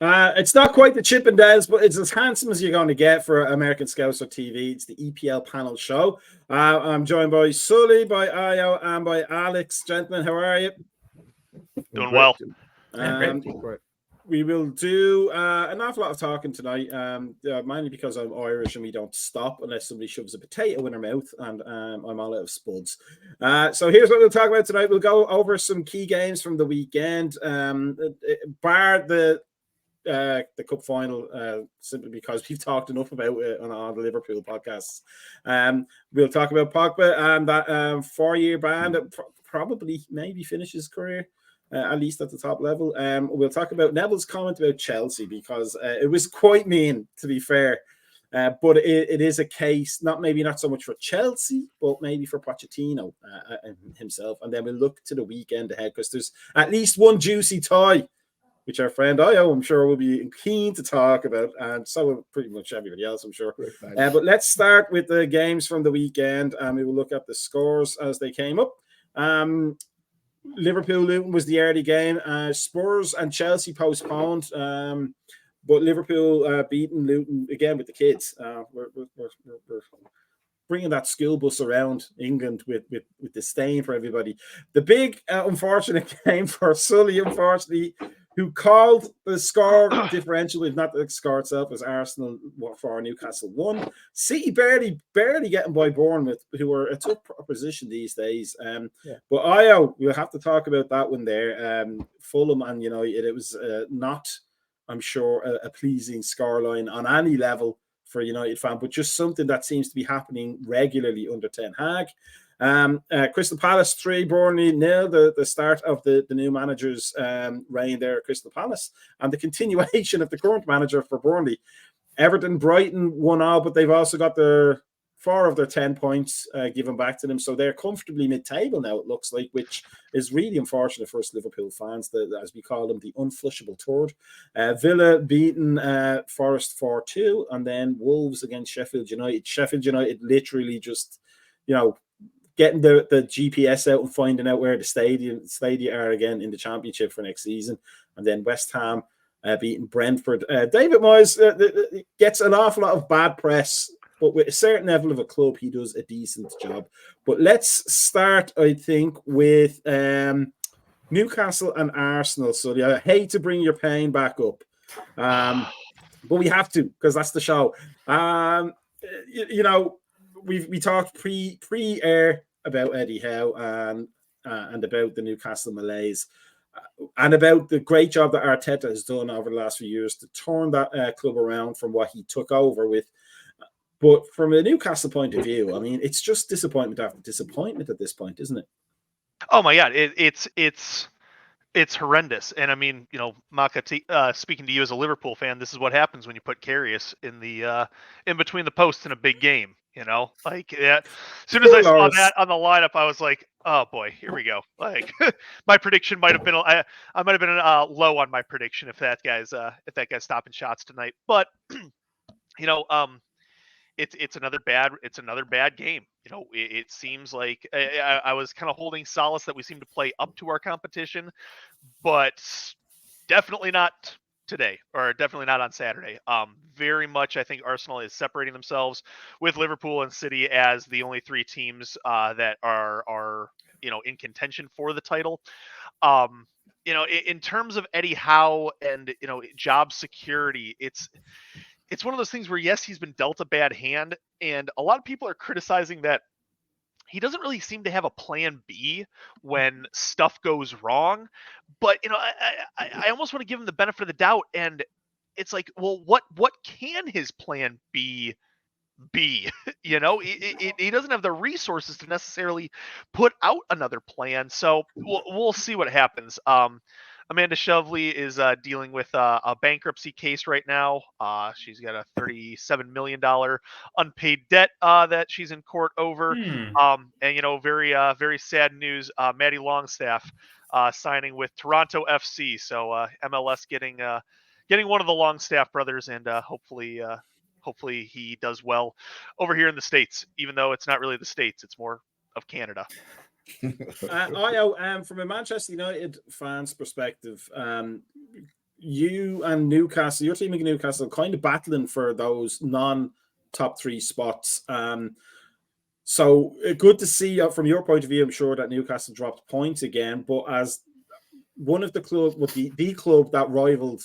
It's not quite the Chip and Dales, but it's as handsome as you're going to get for American Scouser TV. It's the EPL panel show. I'm joined by Sully, by Ayo, and by Alex. Gentlemen, how are you? Doing well. We will do an awful lot of talking tonight, mainly because I'm Irish and we don't stop unless somebody shoves a potato in their mouth, and I'm all out of spuds. So here's what we'll talk about tonight. We'll go over some key games from the weekend, bar the cup final, simply because we've talked enough about it on the Liverpool podcasts. We'll talk about Pogba and that 4-year ban that probably maybe finishes his career. At least at the top level. We'll talk about Neville's comment about Chelsea, because it was quite mean, to be fair. But it is a case, not so much for Chelsea, but maybe for Pochettino himself. And then we'll look to the weekend ahead, because there's at least one juicy tie, which our friend Io, I'm sure, will be keen to talk about, and so will pretty much everybody else, I'm sure. But let's start with the games from the weekend, and we will look at the scores as they came up. Liverpool-Luton was the early game. Spurs and Chelsea postponed, but Liverpool beaten Luton again with the kids. We're bringing that school bus around England with disdain for everybody. The big unfortunate game for Sully, unfortunately, who called the score differential, if not the score itself, as Arsenal for Newcastle 1. City barely getting by Bournemouth, who are a tough proposition these days. But Io, we'll have to talk about that one there. Fulham and United, it was not, I'm sure, a pleasing scoreline on any level for a United fan, but just something that seems to be happening regularly under Ten Hag. Crystal Palace 3, Burnley 0, the start of the new manager's reign there at Crystal Palace, and the continuation of the current manager for Burnley. Everton, Brighton 1-0, but they've also got 4 of their 10 points given back to them, so they're comfortably mid-table now, it looks like, which is really unfortunate for us Liverpool fans, as we call them, the unflushable third. Villa beaten Forest 4-2, and then Wolves against Sheffield United. Sheffield United literally just, getting the GPS out and finding out where the stadia are again in the Championship for next season. And then West Ham beating Brentford. David Moyes gets an awful lot of bad press, but with a certain level of a club, he does a decent job. But let's start, I think, with Newcastle and Arsenal. So I hate to bring your pain back up, but we have to, because that's the show. We talked pre-air about Eddie Howe and about the Newcastle malaise, and about the great job that Arteta has done over the last few years to turn that club around from what he took over with. But from a Newcastle point of view, I mean, it's just disappointment after disappointment at this point, isn't it? Oh my God, it's horrendous. And I mean, Maka, speaking to you as a Liverpool fan, this is what happens when you put Karius in between the posts in a big game. As soon as I saw that on the lineup, I was like, oh boy, here we go. Like, my prediction might have been, I might have been low on my prediction if that guy's stopping shots tonight. But it's another bad game. It seems like I was kind of holding solace that we seem to play up to our competition, but definitely not today, or definitely not on Saturday. Very much, I think Arsenal is separating themselves with Liverpool and City as the only 3 teams that are in contention for the title. In terms of Eddie Howe and job security, it's one of those things where, yes, he's been dealt a bad hand, and a lot of people are criticizing that he doesn't really seem to have a plan B when stuff goes wrong. But, I almost want to give him the benefit of the doubt. And it's like, well, what can his plan B be? He doesn't have the resources to necessarily put out another plan. So we'll see what happens. Amanda Shovely is dealing with a bankruptcy case right now. She's got a $37 million unpaid debt that she's in court over. And, very sad news. Maddie Longstaff signing with Toronto FC. So MLS getting one of the Longstaff brothers, and hopefully he does well over here in the States, even though it's not really the States. It's more of Canada. From a Manchester United fan's perspective, you and Newcastle, your team in Newcastle, kind of battling for those non-top 3 spots. So good to see from your point of view. I'm sure that Newcastle dropped points again, but as one of the club, with the club that rivaled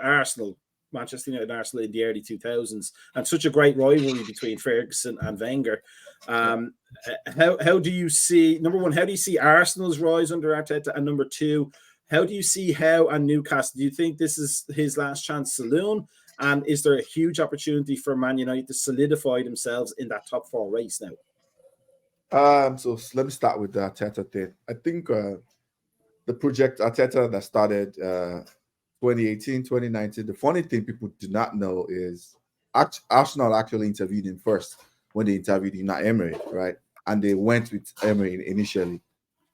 Arsenal, Manchester United and Arsenal in the early 2000s, and such a great rivalry between Ferguson and Wenger. How do you see, number one, how do you see Arsenal's rise under Arteta? And number two, how do you see Howe and Newcastle? Do you think this is his last chance saloon? And is there a huge opportunity for Man United to solidify themselves in that top 4 race now? So let me start with the Arteta thing. I think the project Arteta that started 2018, 2019, the funny thing people do not know is Arsenal actually interviewed him first when they interviewed Unai Emery, right? And they went with Emery initially.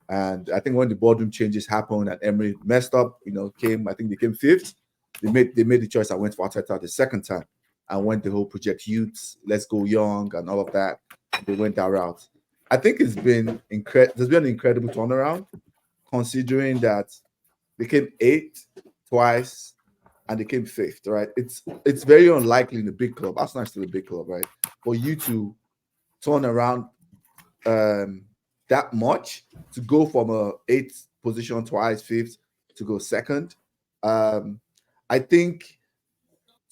And I think when the boardroom changes happened and Emery messed up, I think they came 5th. They made the choice. I went for Arteta the second time. And went the whole project youths, let's go young and all of that. They went that route. I think it's been there's been an incredible turnaround, considering that they came 8th twice and they came 5th, right? It's very unlikely in a big club. Arsenal is still a big club, right? For you to turn around that much, to go from a 8th position twice, 5th to go 2nd. I think,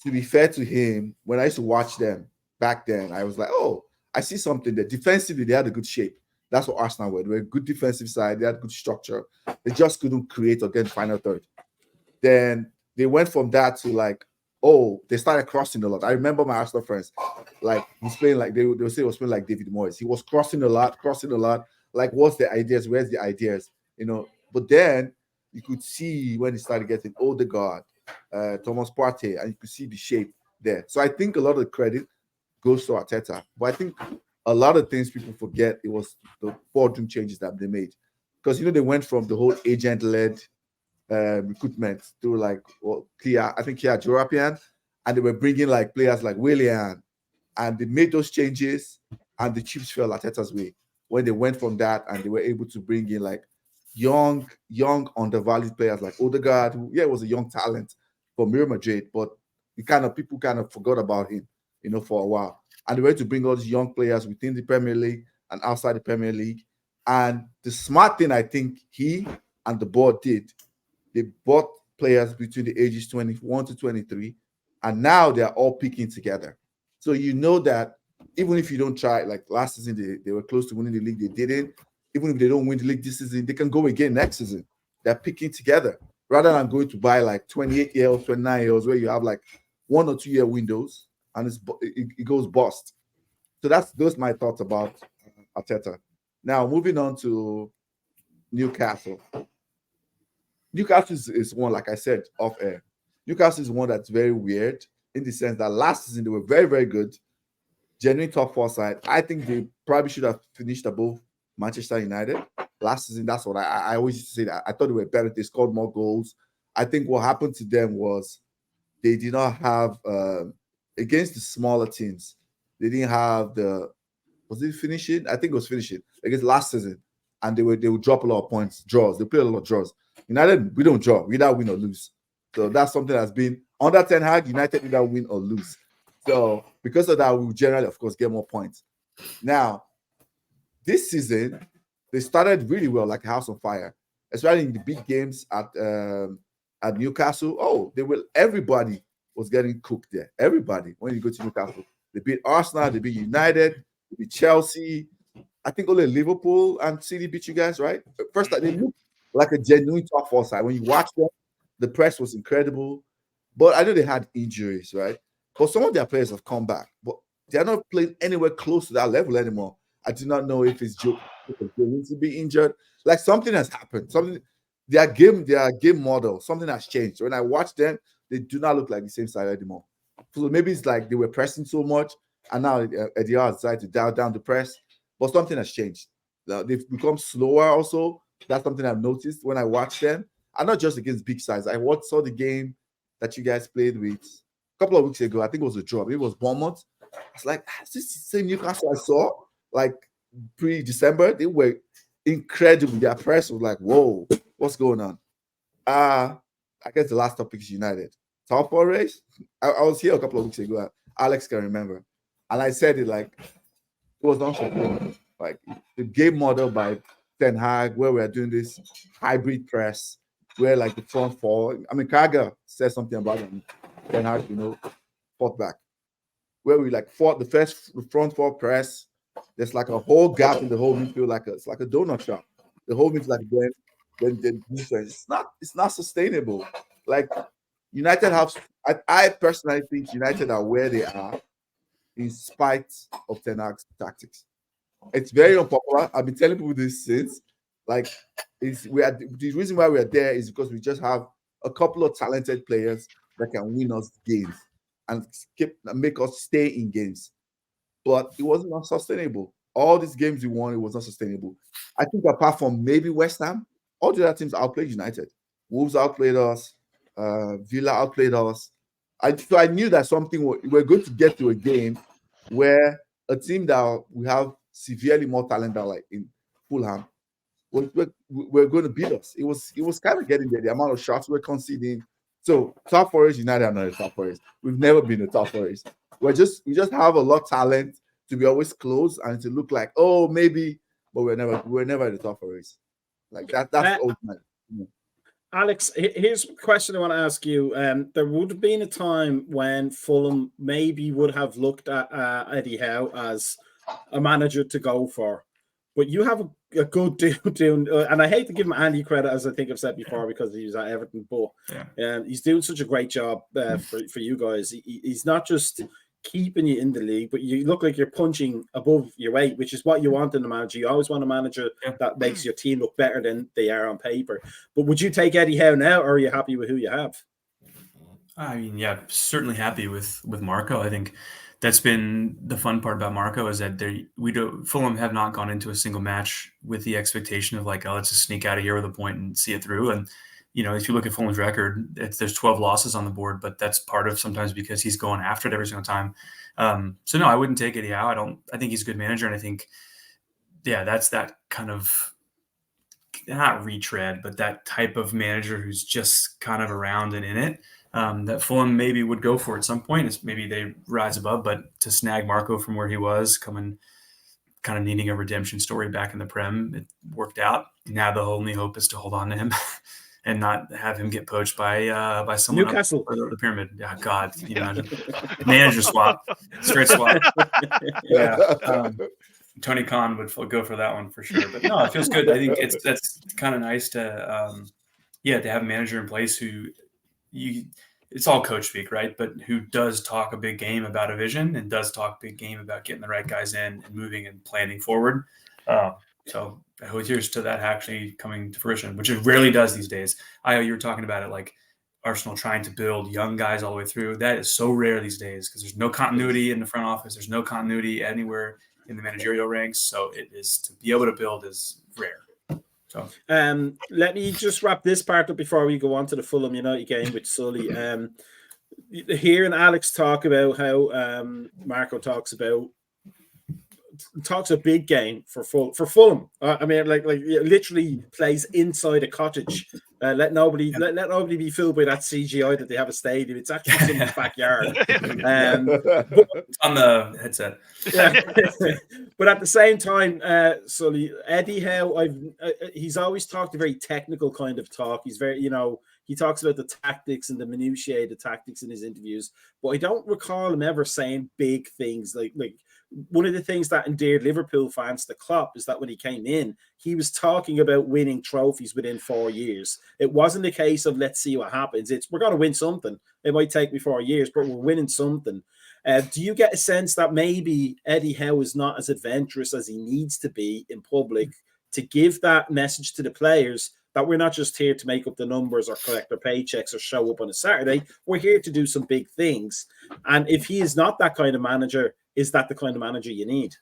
to be fair to him, when I used to watch them back then, I was like, oh, I see something there. Defensively, they had a good shape. That's what Arsenal were. They were a good defensive side. They had good structure. They just couldn't create or get final third. Then they went from that to they started crossing a lot. I remember my Arsenal friends, he's playing they would say he was playing like David Moyes. He was crossing a lot. Like, what's the ideas? Where's the ideas? But then you could see when he started getting Odegaard, Thomas Partey, and you could see the shape there. So I think a lot of the credit goes to Arteta. But I think a lot of things people forget, it was the boardroom changes that they made. Because, they went from the whole agent-led recruitment to Kia Jorapian, and they were bringing players like Willian, and they made those changes, and the chips fell Arteta's way when they went from that, and they were able to bring in young, undervalued players like Odegaard, who was a young talent from Real Madrid, but people kind of forgot about him, for a while. And they were to bring all these young players within the Premier League and outside the Premier League. And the smart thing I think he and the board did, they bought players between the ages 21 to 23, and now they're all picking together. So that even if you don't try, last season they were close to winning the league, they didn't. Even if they don't win the league this season, they can go again next season. They're picking together rather than going to buy 28-year-olds, 29-year-olds where you have 1 or 2 year windows and it goes bust. So those are my thoughts about Arteta. Now moving on to Newcastle. Newcastle is one, like I said, off air. Newcastle is one that's very weird in the sense that last season they were very, very good, genuine top 4 side. I think they probably should have finished above Manchester United last season. That's what I always used to say, that I thought they were better. They scored more goals. I think what happened to them was they did not have against the smaller teams. They didn't have was it finishing? I think it was finishing against last season, and they would drop a lot of points, draws. They play a lot of draws. United, we don't draw. We either win or lose. So that's something that's been under Ten Hag. United either win or lose. So because of that, we generally, of course, get more points. Now, this season, they started really well, like a house on fire, especially in the big games at Newcastle. Oh, everybody was getting cooked there. Everybody, when you go to Newcastle, they beat Arsenal, they beat United, they beat Chelsea. I think only Liverpool and City beat you guys, right? First, they looked like a genuine top 4 side. When you watch them, the press was incredible. But I know they had injuries, right? But some of their players have come back, but they're not playing anywhere close to that level anymore. I do not know if it's going to be injured. Something has happened. Their game model, something has changed. When I watch them, they do not look like the same side anymore. So maybe it's they were pressing so much, and now Eddie Howe decided to dial down the press. But something has changed. They've become slower also. That's something I've noticed when I watch them. And not just against big sides. I saw the game that you guys played with a couple of weeks ago. I think it was a draw. Maybe it was Bournemouth. It's is this the same Newcastle I saw? Pre-December? They were incredible. Their press was whoa, what's going on? I guess the last topic is United. Top four race. I was here a couple of weeks ago. Alex can remember, and I said it like it was unsustainable. Like the game model by Ten Hag, where we are doing this hybrid press, where like the front four. I mean, Kaga said something about it. Ten Hag, fought back, where we like fought the front four press. There's like a whole gap in the whole midfield, it's like a donut shop. The whole midfield like then it's not sustainable. Like United have, I personally think United are where they are in spite of Ten Hag's tactics. It's very unpopular. I've been telling people this since. Like, the reason why we are there is because we just have a couple of talented players that can win us games and make us stay in games. But it wasn't sustainable. All these games we won, it was not sustainable. I think apart from maybe West Ham, all the other teams outplayed United. Wolves outplayed us. Villa outplayed us. So I knew that we're going to get to a game where a team that we have severely more talent than like in Fulham, we're going to beat us. It was kind of getting there. The amount of shots we're conceding. So top four is United are not a top four. We've never been a top four. We just have a lot of talent to be always close and to look like, oh, maybe, but we're never at the top four. Like that's ultimate. Alex, here's a question I want to ask you. There would have been a time when Fulham maybe would have looked at Eddie Howe as a manager to go for, but you have a good doing, and I hate to give him any credit, as I think I've said before, because he was at Everton, but he's doing such a great job for you guys. He's not just keeping you in the league, but you look like you're punching above your weight, which is what you want in a manager. You always want a manager that makes your team look better than they are on paper. But would you take Eddie Howe now, or are you happy with who you have? I mean, yeah, certainly happy with Marco. I think that's been the fun part about Marco is that Fulham have not gone into a single match with the expectation of like, oh, let's just sneak out of here with a point and see it through. And if you look at Fulham's record, there's 12 losses on the board, but that's part of sometimes because he's going after it every single time. So no, I wouldn't take Eddie Howe. I think he's a good manager, and I think, that's that kind of not retread, but that type of manager who's just kind of around and in it. That Fulham maybe would go for at some point is maybe they rise above, but to snag Marco from where he was, coming kind of needing a redemption story back in the Prem, it worked out. Now the only hope is to hold on to him and not have him get poached by someone Newcastle up the pyramid. Yeah, God, manager swap, straight swap. Tony Khan would go for that one for sure. But no, it feels good. I think that's kind of nice to have a manager in place who it's all coach speak, right? But who does talk a big game about a vision and does talk a big game about getting the right guys in and moving and planning forward. So here's to that actually coming to fruition, which it rarely does these days. You were talking about it like Arsenal trying to build young guys all the way through. That is so rare these days because there's no continuity in the front office. There's no continuity anywhere in the managerial ranks. So it is to be able to build is rare. So let me just wrap this part up before we go on to the Fulham United game with Sully. Hearing Alex talk about how Marco talks a big game for Fulham. I mean, like literally plays inside a cottage. Let nobody be fooled by that CGI that they have a stadium. It's actually someone's backyard. It's on the headset. But at the same time, Sully, Eddie Howe, he's always talked a very technical kind of talk. He's very, he talks about the tactics and the minutiae of the tactics in his interviews. But I don't recall him ever saying big things like one of the things that endeared Liverpool fans to Klopp is that when he came in, he was talking about winning trophies within 4 years. It wasn't a case of let's see what happens. It's we're going to win something. It might take me 4 years, but we're winning something. Do you get a sense that maybe Eddie Howe is not as adventurous as he needs to be in public to give that message to the players that we're not just here to make up the numbers or collect their paychecks or show up on a Saturday. We're here to do some big things. And if he is not that kind of manager, is that the kind of manager you need?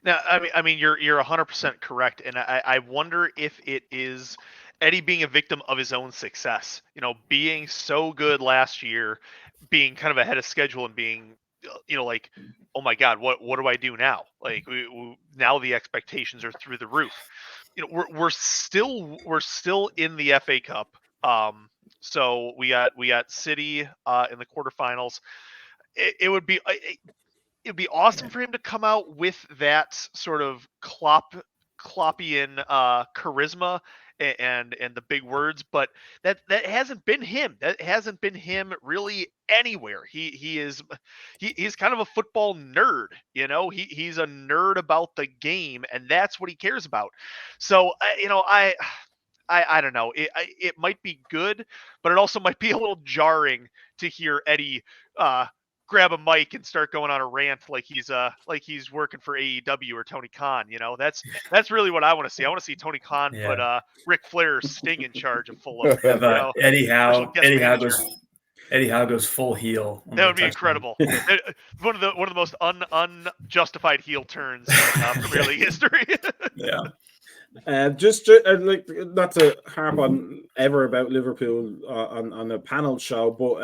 Now, I mean, you're 100% correct, and I wonder if it is Eddie being a victim of his own success. Being so good last year, being kind of ahead of schedule, and being, like, oh my God, what do I do now? Like, now the expectations are through the roof. We're still in the FA Cup. So we got City in the quarterfinals. It would be it'd be awesome for him to come out with that sort of Kloppian charisma and the big words, but that hasn't been him. That hasn't been him really anywhere. He's kind of a football nerd, you know. He's a nerd about the game, and that's what he cares about. So I don't know. It might be good, but it also might be a little jarring to hear Eddie grab a mic and start going on a rant like he's working for AEW or Tony Khan. You know, that's really what I want to see. I want to see Tony Khan put Ric Flair Sting in charge of Fulham. Eddie Howe goes full heel. That would be incredible. One of the most unjustified heel turns in Premier League history. Just like not to harp on ever about Liverpool on a panel show, but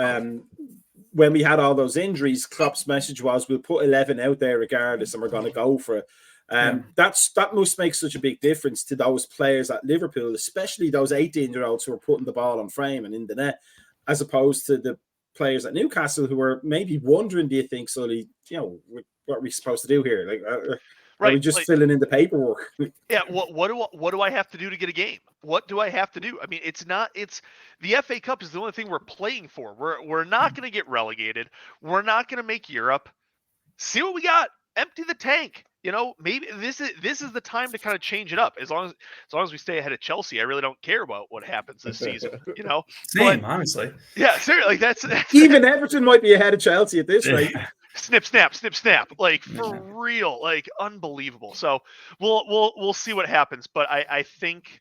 when we had all those injuries, Klopp's message was, "We'll put 11 out there regardless, and we're going to go for it." That must make such a big difference to those players at Liverpool, especially those 18-year-olds who are putting the ball on frame and in the net, as opposed to the players at Newcastle who are maybe wondering, "Do you think, Sully? You know, what are we supposed to do here? Like, are we just filling in the paperwork?" What do I have to do to get a game? What do I have to do? I mean, it's the FA Cup is the only thing we're playing for. We're not going to get relegated. We're not going to make Europe. See what we got. Empty the tank. You know, maybe this is the time to kind of change it up. As long as we stay ahead of Chelsea, I really don't care about what happens this season. You know, honestly. Yeah, seriously, that's even Everton might be ahead of Chelsea at this rate. Snip, snap, like for real, like unbelievable. So we'll see what happens, but I think,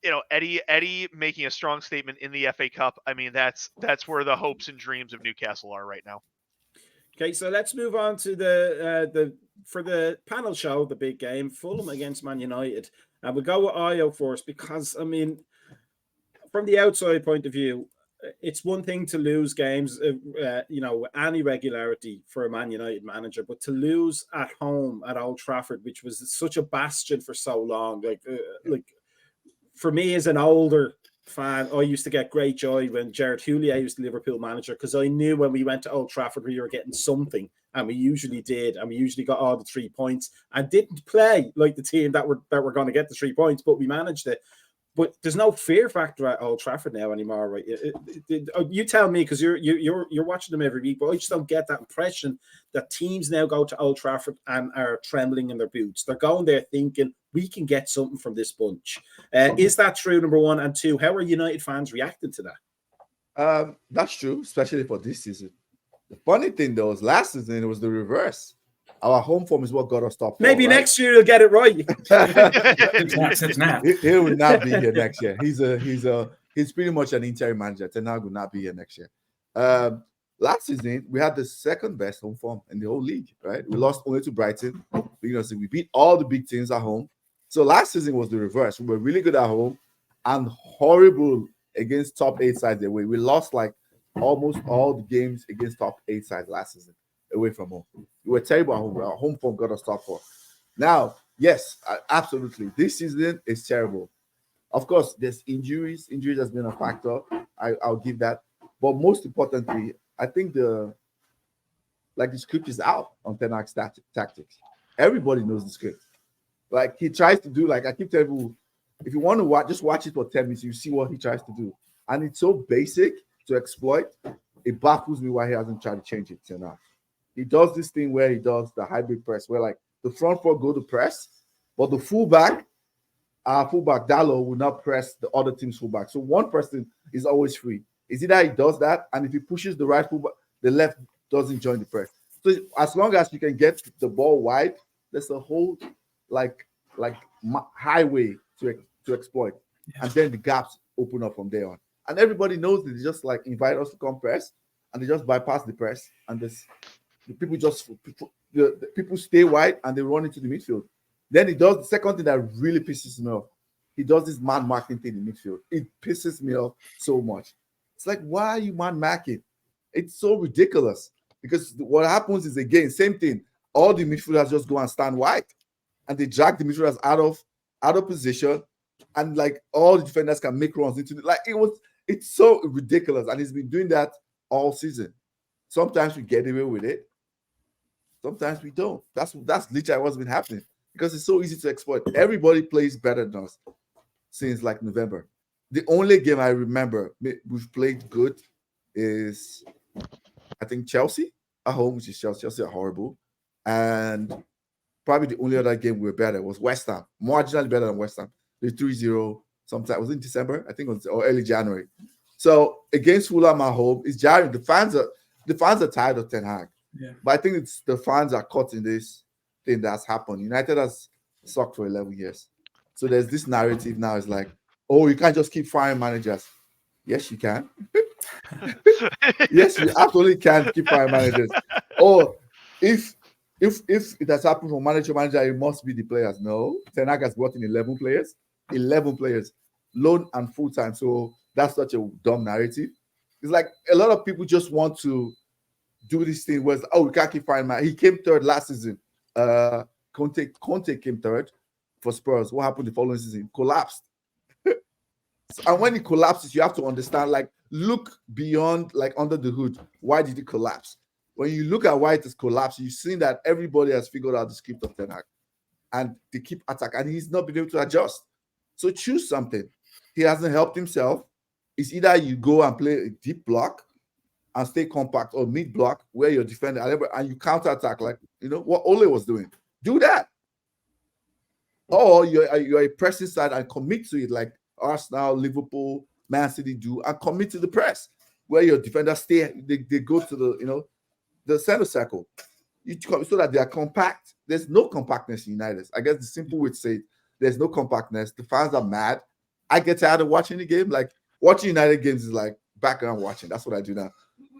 you know, Eddie making a strong statement in the FA Cup. I mean, that's where the hopes and dreams of Newcastle are right now. Okay, so let's move on to the for the panel show, the big game, Fulham against Man United, and we'll go with Io first because, I mean, from the outside point of view, it's one thing to lose games, you know, any regularity for a Man United manager, but to lose at home at Old Trafford, which was such a bastion for so long, like for me as an older fan, I used to get great joy when Gerard Houllier was the Liverpool manager, because I knew when we went to Old Trafford we were getting something, and we usually did, and we usually got all the 3 points and didn't play like the team that were going to get the 3 points, but we managed it. But there's no fear factor at Old Trafford now anymore, right? You tell me, because you're watching them every week, but I just don't get that impression that teams now go to Old Trafford and are trembling in their boots. They're going there thinking, we can get something from this bunch. Is that true, number one? And two, how are United fans reacting to that? That's true, especially for this season. The funny thing, though, is last season it was the reverse. Our home form is what got us top 4. Maybe right? next year he'll get it right. He will not be here next year. He's pretty much an interim manager. Ten Hag will not be here next year. Last season we had the second best home form in the whole league. Right, we lost only to Brighton. You know, so we beat all the big teams at home. So last season was the reverse. We were really good at home and horrible against top 8 sides away. We lost like almost all the games against top 8 sides last season away from home. We were terrible at home. Our home form got us top 4. Now, yes, absolutely. This season is terrible. Of course, there's injuries. Injuries has been a factor. I'll give that. But most importantly, I think the script is out on Ten Hag's tactics. Everybody knows the script. Like, he tries to do, like I keep telling you, if you want to watch, just watch it for 10 minutes. You see what he tries to do. And it's so basic to exploit. It baffles me why he hasn't tried to change it till now. He does this thing where he does the hybrid press, where like the front 4 go to press, but the fullback Dallo will not press the other team's fullback. So one person is always free. Is it that he does that? And if he pushes the right fullback, the left doesn't join the press. So as long as you can get the ball wide, there's a whole highway to exploit. Yeah. And then the gaps open up from there on. And everybody knows that they just like invite us to come press, and they just bypass the press, and the people stay wide and they run into the midfield. Then he does the second thing that really pisses me off. He does this man marking thing in midfield. It pisses me off so much. It's like, why are you man marking? It's so ridiculous, because what happens is, again, same thing. All the midfielders just go and stand wide, and they drag the midfielders out of position, and like all the defenders can make runs into it. Like, It's so ridiculous, and he's been doing that all season. Sometimes we get away with it. Sometimes we don't. That's literally what's been happening because it's so easy to exploit. Everybody plays better than us since like November. The only game I remember we've played good is, I think, Chelsea at home, which is Chelsea. Chelsea are horrible. And probably the only other game we were better was West Ham, marginally better than West Ham. They 3-0 sometime. Was it in December? I think it was, or early January. So against Fulham at home, it's jarring. The fans are tired of Ten Hag. Yeah. But I think it's the fans are caught in this thing that's happened. United has sucked for 11 years. So there's this narrative now. It's like, oh, you can't just keep firing managers. Yes, you can. Yes, you absolutely can keep firing managers. Or if it has happened from manager, it must be the players. No, Ten Hag has brought in 11 players, loan and full time. So that's such a dumb narrative. It's like a lot of people just want to do this thing where, oh, we can't keep firing man. He came third last season. Conte came third for Spurs. What happened the following season? Collapsed. And when it collapses, you have to understand, like, look beyond, like, under the hood. Why did it collapse? When you look at why it has collapsed, you've seen that everybody has figured out the script of Ten Hag. And they keep attacking. And he's not been able to adjust. So choose something. He hasn't helped himself. It's either you go and play a deep block and stay compact, or mid block where you're defending and you counter attack, like, you know, what Ole was doing. Do that. Or you're a pressing side and commit to it, like Arsenal, Liverpool, Man City do, and commit to the press where your defenders stay. They go to the, you know, the center circle. So that they are compact. There's no compactness in United. I guess the simple way to say it, there's no compactness. The fans are mad. I get tired of watching the game. Like, watching United games is like background watching. That's what I do now.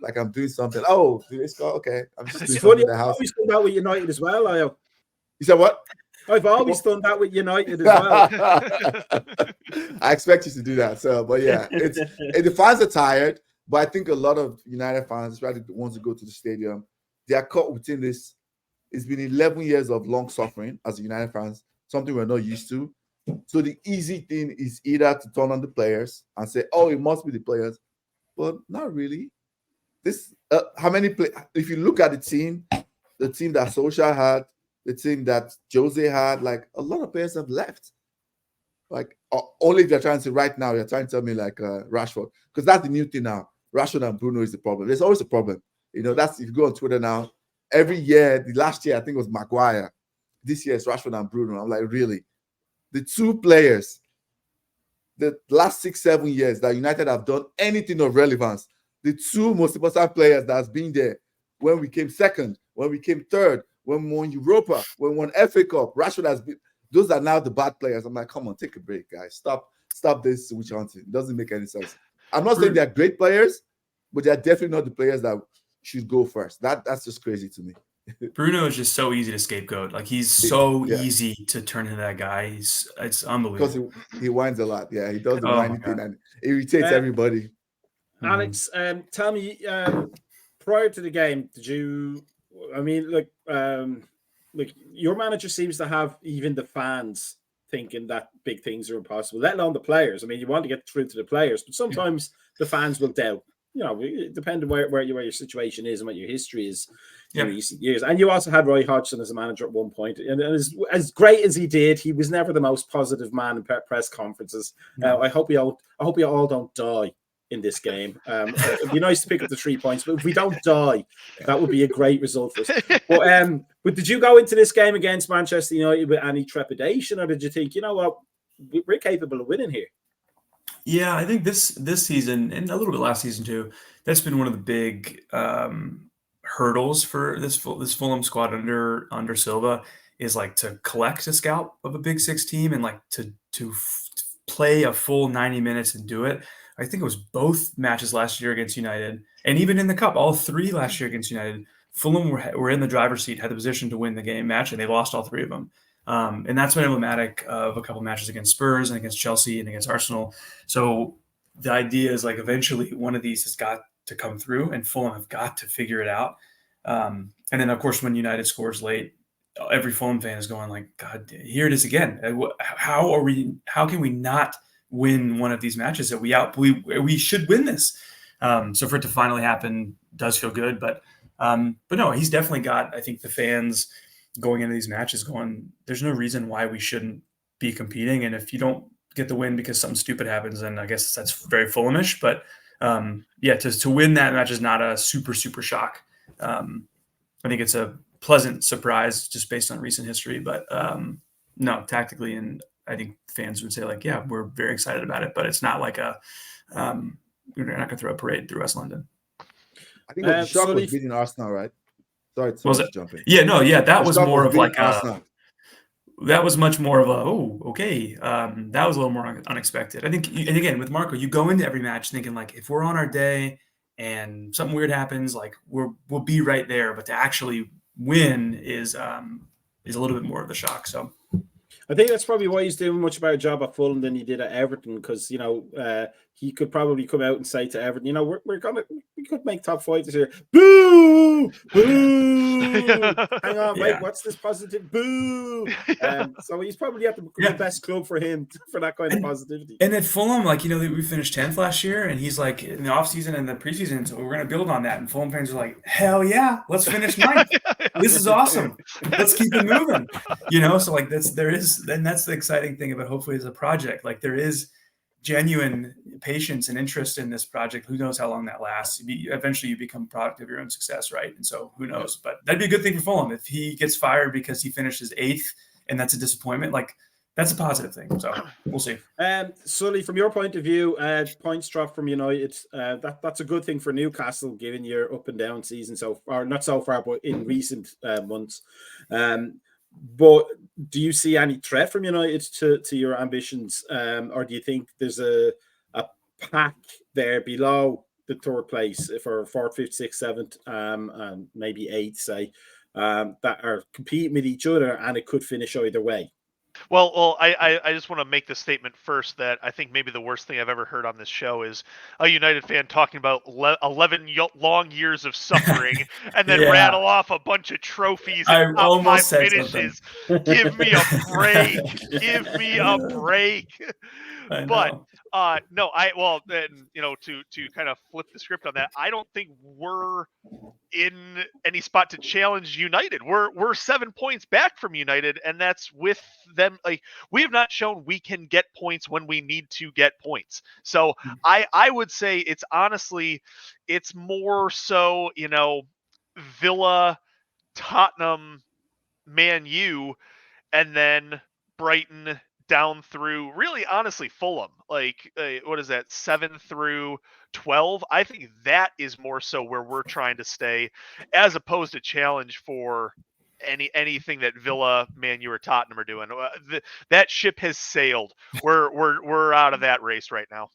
Like, I'm doing something. Oh, did they score? Okay. I'm just doing something in the house. I've always done that with United as well, Lyle. You said what? I've always done that with United as well. I expect you to do that. So, but yeah, the fans are tired. But I think a lot of United fans, especially the ones who go to the stadium, they are caught within this. It's been 11 years of long suffering as United fans, something we're not used to. So the easy thing is either to turn on the players and say, oh, it must be the players. But not really. This how many if you look at the team that Solskjaer had, the team that Jose had, like, a lot of players have left. Like, only if you're trying to say right now, you're trying to tell me like Rashford, because that's the new thing now. Rashford and Bruno is the problem. There's always a problem. You know, that's if you go on Twitter now, every year, the last year I think it was Maguire. This year it's Rashford and Bruno. I'm like, really? The two players, the last 6-7 years that United have done anything of relevance, the two most important players that has been there when we came second, when we came third, when we won Europa, when we won FA Cup, Rashford has been. Those are now the bad players. I'm like, come on, take a break, guys. Stop this switch hunting. It doesn't make any sense. I'm not saying they're great players, but they're definitely not the players that should go first. That's just crazy to me. Bruno is just so easy to scapegoat. Like, he's so easy to turn into that guy. It's unbelievable. Because he whines a lot. Yeah, he does the whining thing and irritates everybody. Alex, tell me, prior to the game, did you? I mean, like your manager seems to have even the fans thinking that big things are impossible, let alone the players. I mean, you want to get through to the players, but sometimes the fans will doubt. You know, depending where your situation is and what your history is in recent years. And you also had Roy Hodgson as a manager at one point, and as great as he did, he was never the most positive man in press conferences. I hope you all don't die in this game. It'd be nice to pick up the 3 points, but if we don't die, that would be a great result for us. But did you go into this game against Manchester United with any trepidation, or did you think, you know what, we're capable of winning here? Yeah, I think this season, and a little bit last season too, that's been one of the big hurdles for this Fulham squad under Silva, is like to collect a scout of a Big Six team and like to play a full 90 minutes and do it. I think it was both matches last year against United, and even in the Cup, all three last year against United, Fulham were in the driver's seat, had the position to win the game match, and they lost all three of them. And that's been emblematic of a couple of matches against Spurs and against Chelsea and against Arsenal. So the idea is, like, eventually one of these has got to come through, and Fulham have got to figure it out. And then, of course, when United scores late, every Fulham fan is going like, God, here it is again. How can we not win one of these matches, that we should win this. So for it to finally happen does feel good, but no, he's definitely got, I think, the fans going into these matches going, there's no reason why we shouldn't be competing. And if you don't get the win because something stupid happens, then I guess that's very Fulhamish. But to win that match is not a super shock. I think it's a pleasant surprise just based on recent history, but no, tactically, and I think fans would say like, yeah, we're very excited about it, but it's not like we're not going to throw a parade through West London. I think the shock was beating Arsenal, right? Sorry to jump in. Yeah, no, yeah, that was more of like that was much more of a okay. That was a little more unexpected. I think, and again with Marco, you go into every match thinking like, if we're on our day and something weird happens, like we'll be right there. But to actually win is a little bit more of the shock. So I think that's probably why he's doing much better job at Fulham than he did at Everton, because he could probably come out and say to Everton, we could make top 5 this year. Boo! Boo! Hang on, wait, what's this positive? Boo! So he's probably at the best club for him for that kind of positivity. And at Fulham, like, we finished 10th last year, and he's like in the offseason and the preseason, so we're going to build on that. And Fulham fans are like, hell yeah, let's finish 9th. This is awesome. Let's keep it moving. So like that's the exciting thing about hopefully as a project. Like there is genuine patience and interest in this project. Who knows how long that lasts? Eventually you become a product of your own success, right? And so who knows? But that'd be a good thing for Fulham. If he gets fired because he finishes 8th and that's a disappointment, like that's a positive thing. So we'll see. Sully, from your point of view, points drop from United, that's a good thing for Newcastle, given your up and down season so far, not so far, but in recent months. But do you see any threat from United to your ambitions, or do you think there's a pack there below the third place for 4th, 5th, 6th, 7th, and maybe 8th, say, that are competing with each other, and it could finish either way? Well, I just want to make the statement first that I think maybe the worst thing I've ever heard on this show is a United fan talking about 11 long years of suffering and then rattle off a bunch of trophies and top 5 finishes. Give me a break. Give me a break. But no, to kind of flip the script on that, I don't think we're in any spot to challenge United. We're 7 points back from United, and that's with them. Like, we have not shown we can get points when we need to get points. So I would say it's more so, Villa, Tottenham, Man U, and then Brighton down through, really, honestly, Fulham. Like, what is that, 7 through 12? I think that is more so where we're trying to stay, as opposed to challenge for anything that Villa, Man U, or Tottenham are doing. That ship has sailed. We're out of that race right now.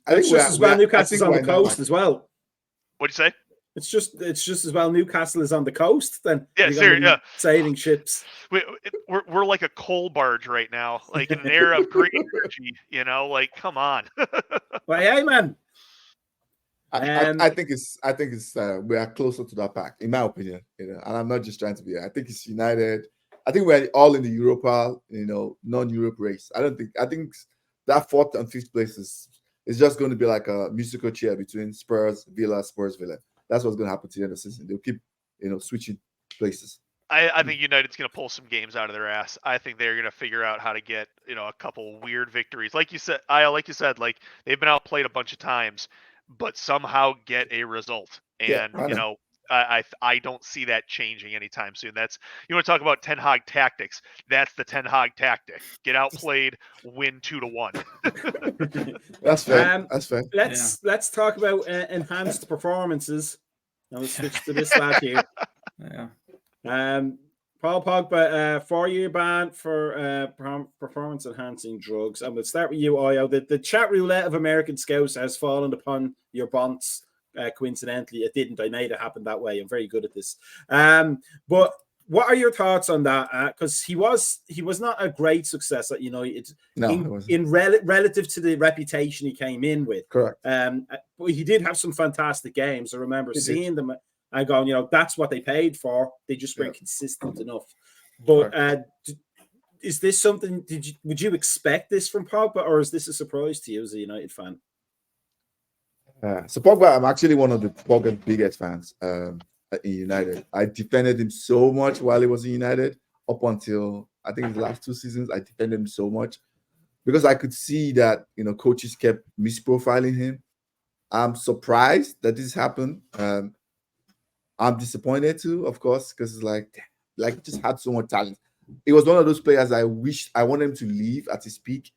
I think just as well Newcastle's on the coast as well. What'd you say? It's just as well Newcastle is on the coast then. Yeah, seriously, sailing ships. We're like a coal barge right now, like in an era of green energy. Like, come on. Well, hey, man. I think it's we are closer to that pack, in my opinion. And I'm not just trying to be. I think it's United. I think we're all in the Europa, non-Europe race. I think that 4th and 5th place is just going to be like a musical chair between Spurs, Villa. That's what's going to happen to the end of the season. They'll keep, switching places. I think United's going to pull some games out of their ass. I think they're going to figure out how to get, a couple weird victories. Like you said, like they've been outplayed a bunch of times, but somehow get a result. And, I don't see that changing anytime soon. That's, you want to talk about Ten Hag tactics. That's the Ten Hag tactic. Get outplayed, win 2-1. That's fair. That's fair. Let's talk about enhanced performances. Now let's switch to this lad here. Paul Pogba, 4-year ban for performance enhancing drugs. And we'll start with you, Oyo. The chat roulette of American scouts has fallen upon your bonds. Coincidentally, it didn't. I made it happen that way. I'm very good at this. But what are your thoughts on that? Because he was not a great success at United. No, relative to the reputation he came in with. Correct. But he did have some fantastic games. I remember seeing them and going, that's what they paid for. They just weren't consistent enough. But is this something? Would you expect this from Pogba, or is this a surprise to you as a United fan? So Pogba, I'm actually one of the Pogba's biggest fans in United. I defended him so much while he was in United, up until I think the last 2 seasons. I defended him so much because I could see that coaches kept misprofiling him. I'm surprised that this happened. I'm disappointed too, of course, because it's like he just had so much talent. It was one of those players I wanted him to leave at his peak.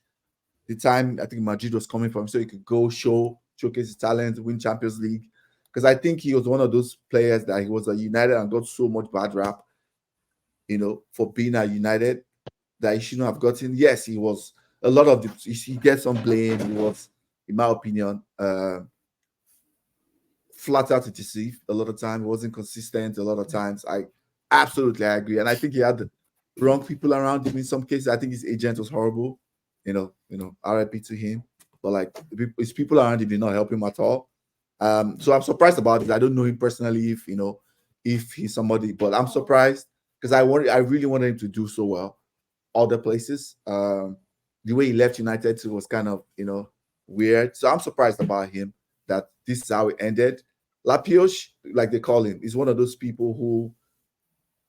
The time I think Madrid was coming from, so he could go showcase his talent, win Champions League. Because I think he was one of those players that he was at United and got so much bad rap, for being at United that he shouldn't have gotten. Yes, he was a lot of he gets some blame. He was, in my opinion, flat out to deceive a lot of time. He wasn't consistent a lot of times. I agree. And I think he had the wrong people around him in some cases. I think his agent was horrible, RIP to him. But like his people around him did not help him at all. So I'm surprised about it. I don't know him personally if he's somebody, but I'm surprised because I really wanted him to do so well other places. The way he left United too was kind of, weird. So I'm surprised about him that this is how it ended. Lapioche, like they call him, is one of those people who,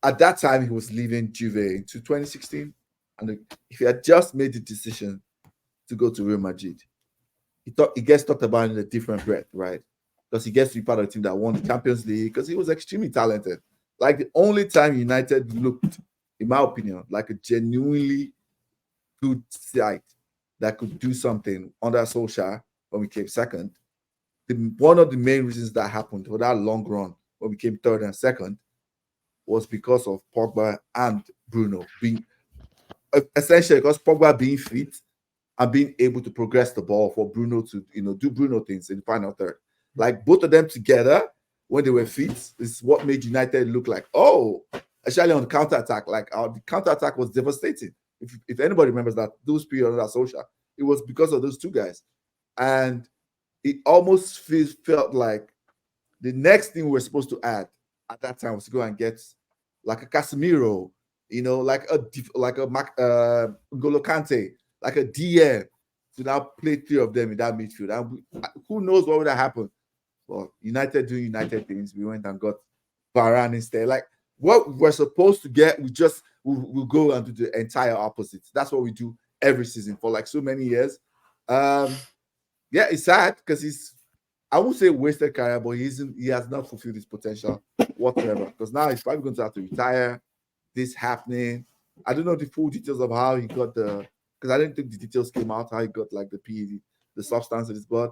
at that time, he was leaving Juve into 2016. And if he had just made the decision to go to Real Madrid, he gets talked about in a different breath, right? Because he gets to be part of the team that won the Champions League because he was extremely talented. Like the only time United looked, in my opinion, like a genuinely good side that could do something under Solskjaer when we came second. One of the main reasons that happened for that long run when we came third and second was because of Pogba and Bruno being essentially because Pogba being fit and being able to progress the ball for Bruno to do Bruno things in the final third. Like both of them together when they were fit is what made United look like, especially on the counter-attack. Like the counter-attack was devastating. If anybody remembers that those period under Solskjaer, it was because of those two guys. And it almost felt like the next thing we were supposed to add at that time was to go and get like a Casemiro, like a N'Golo Kante, like a DM to now play 3 of them in that midfield. And who knows what would have happened? Well, United doing United things, we went and got Varane instead. Like what we're supposed to get, we'll go and do the entire opposite. That's what we do every season for like so many years. Yeah, it's sad because I won't say wasted career, but he has not fulfilled his potential whatsoever. Because now he's probably going to have to retire. This happening. I don't know the full details of how he got because I didn't think the details came out how he got like the PED, the substance in his blood.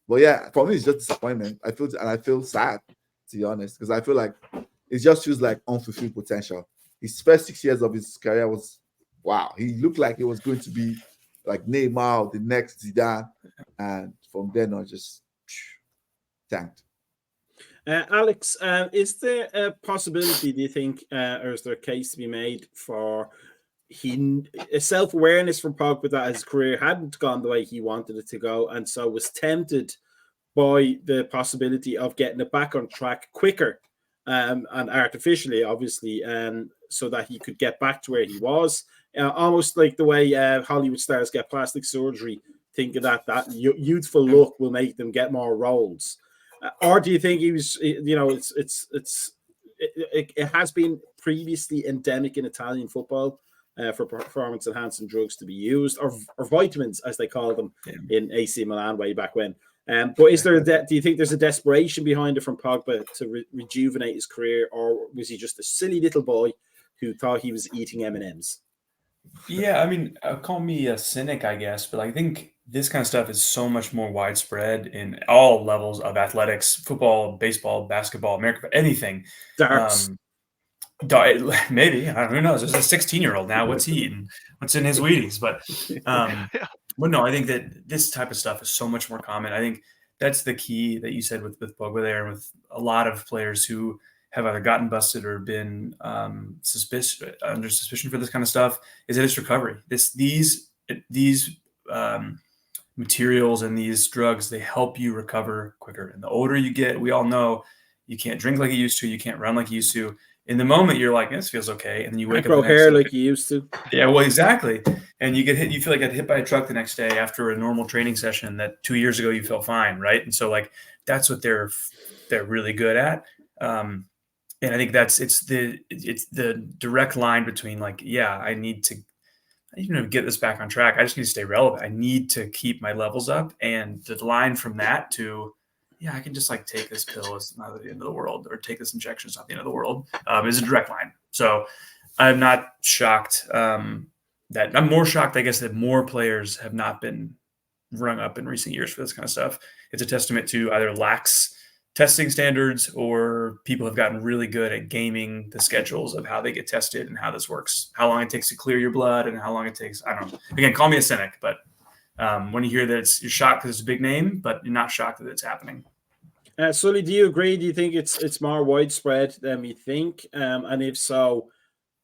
But yeah, for me it's just disappointment. I feel sad, to be honest, because I feel like it just feels like unfulfilled potential. His first 6 years of his career was wow. He looked like he was going to be like Neymar, the next Zidane, and from then on, just tanked. Alex, is there a possibility, do you think, or is there a case to be made for a self-awareness from Pogba that his career hadn't gone the way he wanted it to go, and so was tempted by the possibility of getting it back on track quicker and artificially, obviously, so that he could get back to where he was, almost like the way Hollywood stars get plastic surgery, thinking that youthful look will make them get more roles. Or do you think he was, it has been previously endemic in Italian football for performance-enhancing drugs to be used, or vitamins, as they call them in AC Milan way back when. But is there do you think there's a desperation behind it from Pogba to rejuvenate his career, or was he just a silly little boy who thought he was eating M&Ms? Yeah, I mean, call me a cynic, I guess, but I think this kind of stuff is so much more widespread in all levels of athletics, football, baseball, basketball, America, anything. Darts. Maybe. Who knows? There's a 16-year-old now. What's he eating? What's in his Wheaties? But no, I think that this type of stuff is so much more common. I think that's the key that you said with Pogba there, and with a lot of players who have either gotten busted or been under suspicion for this kind of stuff, is that it's recovery. These materials and these drugs, they help you recover quicker. And the older you get, we all know you can't drink like you used to, you can't run like you used to. in the moment you're like, this feels okay, and then you wake up grow the next hair day. like you used to. Yeah, well, exactly. And you get hit. You feel like I got hit by a truck the next day after a normal training session that 2 years ago you felt fine, right? And so like that's what they're really good at. And I think it's the direct line between like, yeah, I need to get this back on track. I just need to stay relevant. I need to keep my levels up, and the line from that to I can just like take this pill. It's not the end of the world, or take this injection. It's not the end of the world. Is a direct line. So I'm not shocked. That I'm more shocked, I guess, that more players have not been rung up in recent years for this kind of stuff. It's a testament to either lax testing standards or people have gotten really good at gaming the schedules of how they get tested and how this works, how long it takes to clear your blood and how long it takes. I don't know. Again, call me a cynic, but when you hear that you're shocked because it's a big name, but you're not shocked that it's happening. Sully, do you agree? Do you think it's more widespread than we think? And if so,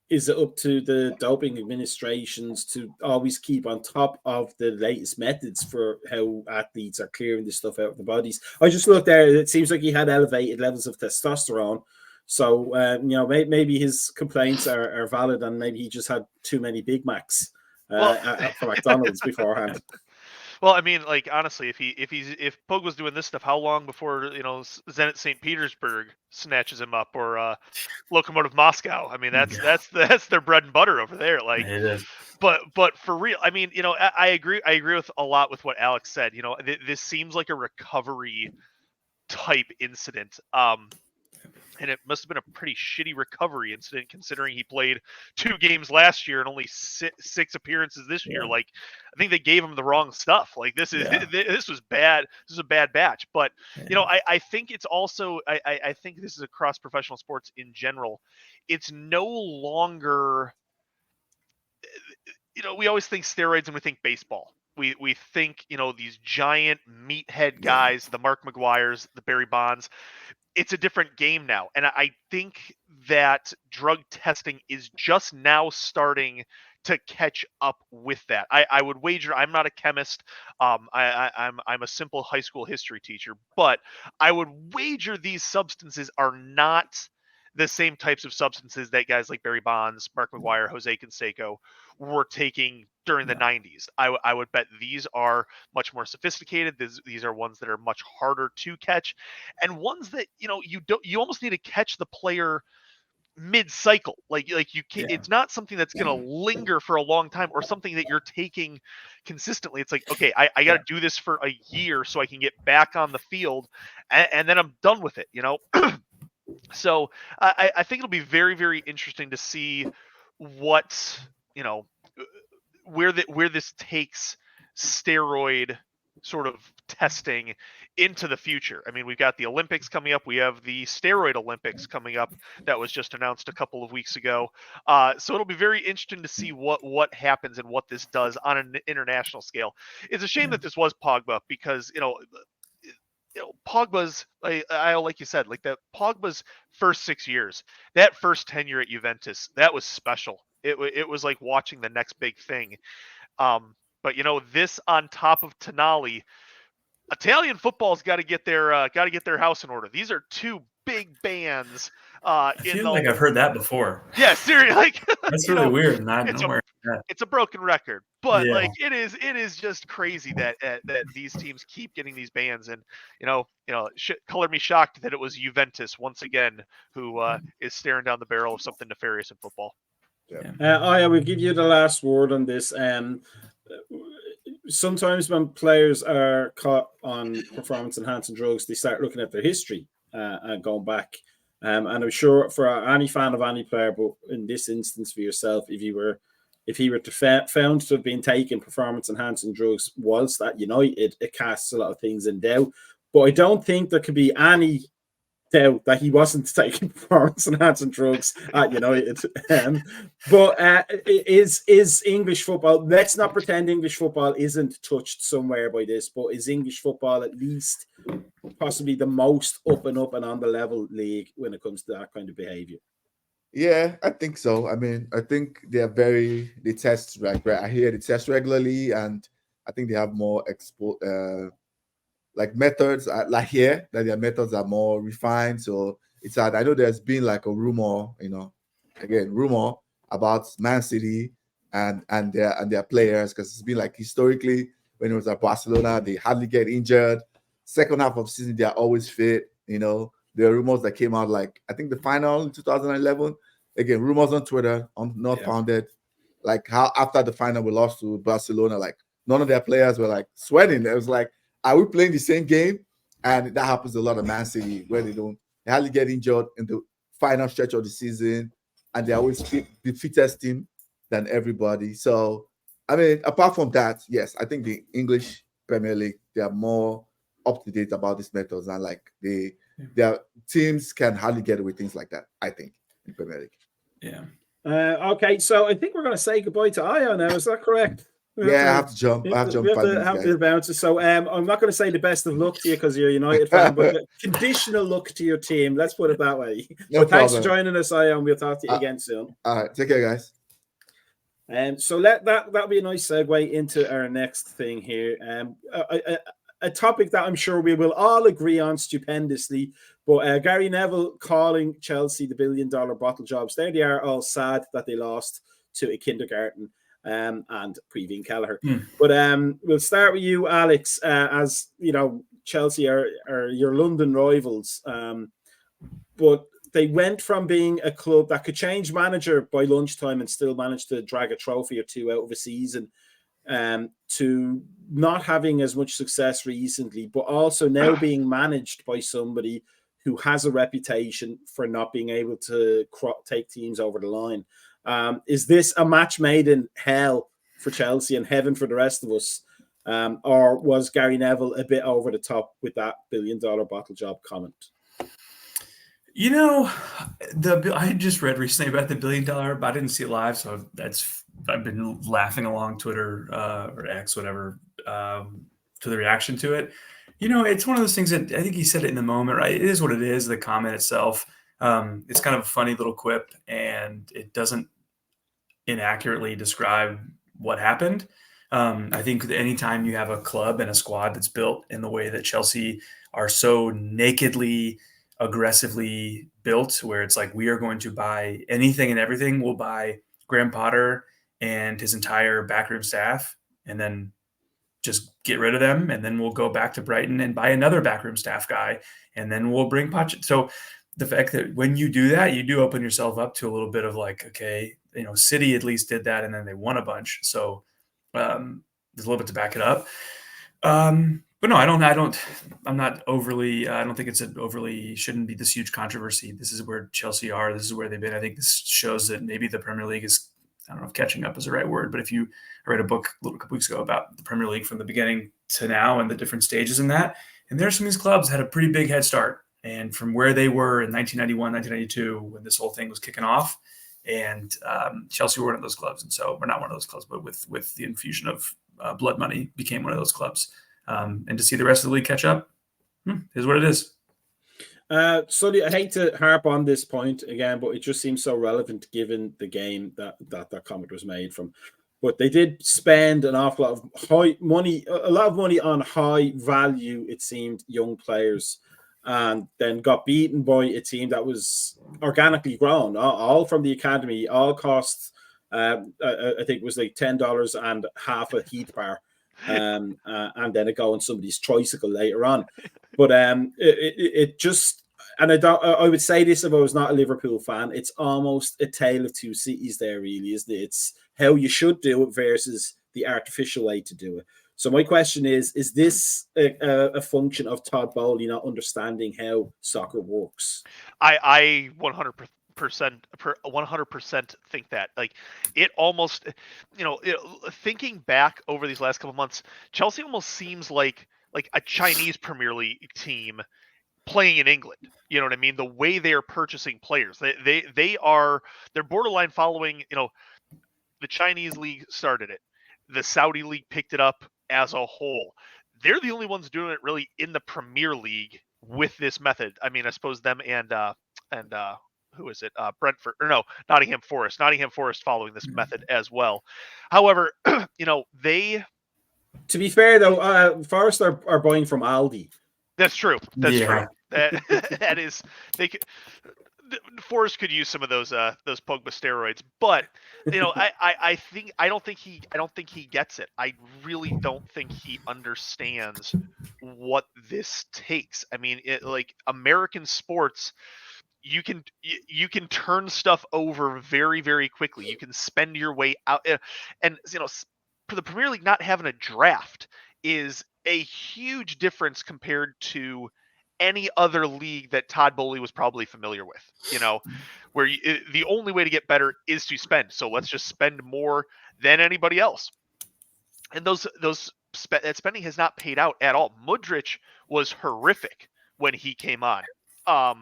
is it up to the doping administrations to always keep on top of the latest methods for how athletes are clearing this stuff out of their bodies? I just looked there. It seems like he had elevated levels of testosterone. So, maybe his complaints are valid, and maybe he just had too many Big Macs for McDonald's beforehand. Well, I mean, like honestly, if Pug was doing this stuff, how long before Zenit St. Petersburg snatches him up, or Lokomotiv Moscow? I mean, that's their bread and butter over there. Like, but for real, I mean, I agree with a lot with what Alex said. This seems like a recovery type incident. And it must have been a pretty shitty recovery incident considering he played 2 games last year and only 6 appearances this year. Like, I think they gave him the wrong stuff. Like, this was bad. This is a bad batch. But, I think it's also, I think this is across professional sports in general. It's no longer, we always think steroids and we think baseball. We think, these giant meathead guys, the Mark McGuires, the Barry Bonds. It's a different game now. And I think that drug testing is just now starting to catch up with that. I would wager, I'm not a chemist. I'm a simple high school history teacher, but I would wager these substances are not the same types of substances that guys like Barry Bonds, Mark McGuire, Jose Canseco were taking during the 90s. I would bet these are much more sophisticated. These are ones that are much harder to catch, and ones that you almost need to catch the player mid-cycle. Like you can't. It's not something that's going to linger for a long time, or something that you're taking consistently. It's like, okay, I got to do this for a year so I can get back on the field, and then I'm done with it. So I think it'll be very, very interesting to see what where this takes steroid sort of testing into the future. I mean, we've got the Olympics coming up. We have the steroid Olympics coming up that was just announced a couple of weeks ago. So it'll be very interesting to see what happens and what this does on an international scale. It's a shame that this was Pogba, because Pogba's, like you said, like that Pogba's first 6 years, that first tenure at Juventus, that was special. It was like watching the next big thing. But this on top of Tonali, Italian football's got to get their house in order. These are 2 big bands. I feel like I've heard that before. Yeah, seriously, like that's really weird. It's a broken record, but like it is just crazy that these teams keep getting these bans, and color me shocked that it was Juventus once again who is staring down the barrel of something nefarious in football. I will give you the last word on this. Sometimes when players are caught on performance-enhancing drugs, they start looking at their history and going back. And I'm sure for any fan of any player, but in this instance for yourself, if he were found to have been taking performance-enhancing drugs whilst at United, it casts a lot of things in doubt. But I don't think there could be any doubt that he wasn't taking performance-enhancing drugs at United. But is English football? Let's not pretend English football isn't touched somewhere by this. But is English football at least possibly the most up and on the level league when it comes to that kind of behavior? Yeah, I think so. I mean, I think they test I hear they test regularly, and I think they have more methods. Like here, that their methods are more refined, so it's sad. I know there's been like a rumor, rumor about Man City and their players, because it's been like historically when it was at Barcelona, they hardly get injured. Second half of the season, they are always fit. There are rumors that came out, like I think the final in 2011. Again, rumors on Twitter, not founded. Like how after the final we lost to Barcelona, like none of their players were like sweating. It was like, are we playing the same game? And that happens a lot of Man City, where they hardly get injured in the final stretch of the season, and they always the fittest team than everybody. So, I mean, apart from that, yes, I think the English Premier League, they are more up to date about these methods, and like their teams can hardly get away with things like that, I think, in Premier League. Yeah. Okay, so I think we're going to say goodbye to Io now. Is that correct? I have to jump. I have to jump 5 minutes, have to bounce. So I'm not going to say the best of luck to you because you're a United fan, but conditional luck to your team. Let's put it that way. No problem. Thanks for joining us, Io, and we'll talk to you again soon. All right, take care, guys. So that'll be a nice segue into our next thing here. A topic that I'm sure we will all agree on stupendously. But Gary Neville calling Chelsea the $1 billion bottle jobs. There they are, all sad that they lost to a kindergarten and Previn Kelleher. But we'll start with you, Alex. As you know, Chelsea are your London rivals. But they went from being a club that could change manager by lunchtime and still manage to drag a trophy or two out of a season, to not having as much success recently, but also now being managed by somebody who has a reputation for not being able to take teams over the line. Is this a match made in hell for Chelsea and heaven for the rest of us? Or was Gary Neville a bit over the top with that $1 billion bottle job comment? I just read recently about the $1 billion, but I didn't see it live, so I've been laughing along Twitter or X, whatever, to the reaction to it. It's one of those things that I think he said it in the moment, right? It is what it is, the comment itself. It's kind of a funny little quip, and it doesn't inaccurately describe what happened. I think that anytime you have a club and a squad that's built in the way that Chelsea are so nakedly, aggressively built, where it's like, we are going to buy anything and everything. We'll buy Graham Potter and his entire backroom staff, and then just get rid of them, and then we'll go back to Brighton and buy another backroom staff guy, and then we'll bring Poch. So the fact that when you do that, you do open yourself up to a little bit of like, okay, City at least did that, and then they won a bunch. So there's a little bit to back it up. But no, I'm not overly, I don't think it's shouldn't be this huge controversy. This is where Chelsea are. This is where they've been. I think this shows that maybe the Premier League is, I don't know if catching up is the right word, but I read a book a couple weeks ago about the Premier League from the beginning to now and the different stages in that. And there's some of these clubs had a pretty big head start. And from where they were in 1991, 1992, when this whole thing was kicking off, and Chelsea were one of those clubs. And so we're not one of those clubs, but with the infusion of blood money became one of those clubs. And to see the rest of the league catch up is what it is. Sully, I hate to harp on this point again, but it just seems so relevant given the game that comment was made from. But they did spend an awful lot of money on high value, it seemed, young players, and then got beaten by a team that was organically grown, all from the academy, all cost, I think it was like $10 and half a Heath bar. And then a go on somebody's tricycle later on. But it just, and I would say this if I was not a Liverpool fan, it's almost a tale of two cities there, really, isn't it? It's how you should do it versus the artificial way to do it. So my question is this a function of Todd Bowley not understanding how soccer works? I 100% think that, like, it almost, thinking back over these last couple of months, Chelsea almost seems like a Chinese Premier League team playing in England. You know what I mean? The way they are purchasing players, they're borderline following, the Chinese league started it. The Saudi league picked it up as a whole. They're the only ones doing it really in the Premier League with this method. I mean, I suppose them and who is it? Brentford, or no, Nottingham Forest. Nottingham Forest following this method as well. However, they. To be fair, though, Forest are buying from Aldi. That's true. That's true. That is, they could. Forrest could use some of those Pogba steroids, but I don't think he gets it. I really don't think he understands what this takes. I mean, like American sports, you can turn stuff over very, very quickly. You can spend your way out, and for the Premier League not having a draft is a huge difference compared to any other league that Todd Bowley was probably familiar with, where the only way to get better is to spend. So let's just spend more than anybody else. And that spending has not paid out at all. Mudryk was horrific when he came on. I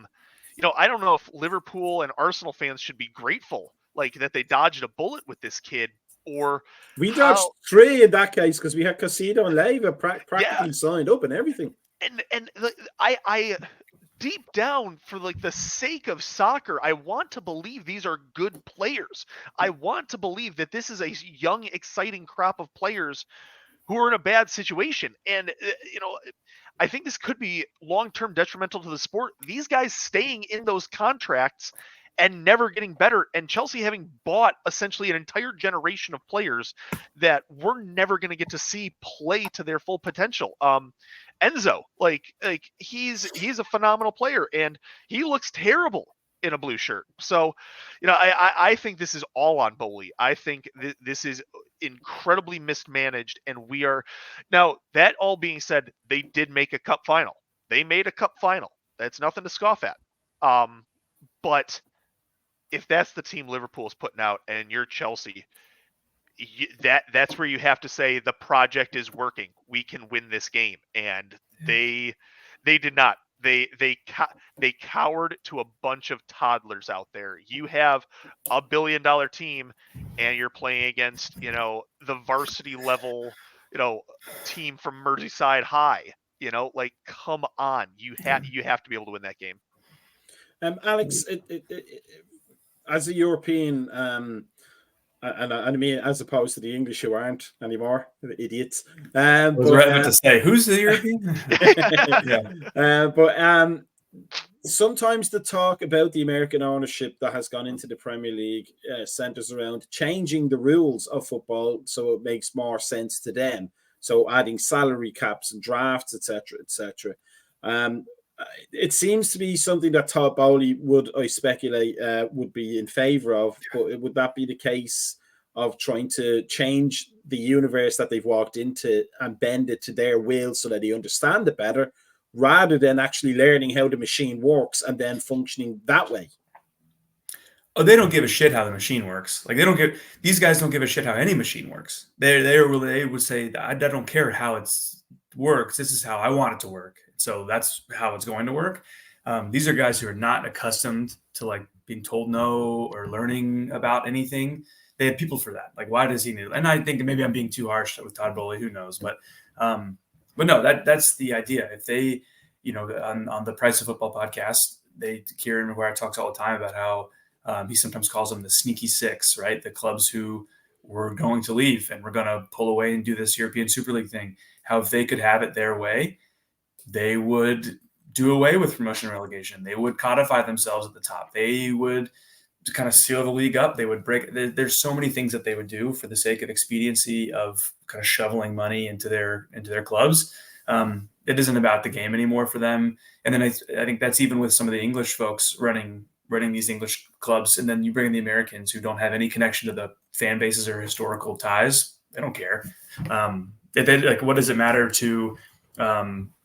don't know if Liverpool and Arsenal fans should be grateful, like that they dodged a bullet with this kid, or we dodged 3 in that case because we had Casido and Leiva practically signed up and everything. And I deep down, for like the sake of soccer, I want to believe these are good players. I want to believe that this is a young, exciting crop of players who are in a bad situation. And, I think this could be long-term detrimental to the sport. These guys staying in those contracts and never getting better, and Chelsea having bought essentially an entire generation of players that we're never going to get to see play to their full potential. Enzo, like he's a phenomenal player, and he looks terrible in a blue shirt. So, I think this is all on Bowley. I think this is incredibly mismanaged, and we are now. That all being said, they did make a cup final. They made a cup final. That's nothing to scoff at. But if that's the team Liverpool is putting out, and you're Chelsea, that's where you have to say the project is working. We can win this game, and they did not. They cowered to a bunch of toddlers out there. You have a $1 billion team, and you're playing against the varsity level team from Merseyside High. Like, come on, you have to be able to win that game. Alex, as a European, and I mean, as opposed to the English who aren't anymore, the idiots. I was right about to say, who's the European? But sometimes the talk about the American ownership that has gone into the Premier League centers around changing the rules of football so it makes more sense to them. So adding salary caps and drafts, etc., etc. It seems to be something that Todd Bowley would, I speculate, would be in favor of. But would that be the case of trying to change the universe that they've walked into and bend it to their will so that they understand it better, rather than actually learning how the machine works and then functioning that way? Oh, they don't give a shit how the machine works. Like these guys don't give a shit how any machine works. They would say, I don't care how it works. This is how I want it to work. So that's how it's going to work. These are guys who are not accustomed to like being told no or learning about anything. They have people for that. Like, why does he need? And I think maybe I'm being too harsh with Todd Bowley. Who knows? But no, that's the idea. If they, on the Price of Football podcast, Kieran McGuire talks all the time about how he sometimes calls them the sneaky six, right? The clubs who were going to leave and we're going to pull away and do this European Super League thing. How if they could have it their way, they would do away with promotion and relegation. They would codify themselves at the top. They would kind of seal the league up. They would break. There's so many things that they would do for the sake of expediency of kind of shoveling money into their clubs. It isn't about the game anymore for them. And then I think that's even with some of the English folks running these English clubs. And then you bring in the Americans who don't have any connection to the fan bases or historical ties. They don't care. What does it matter to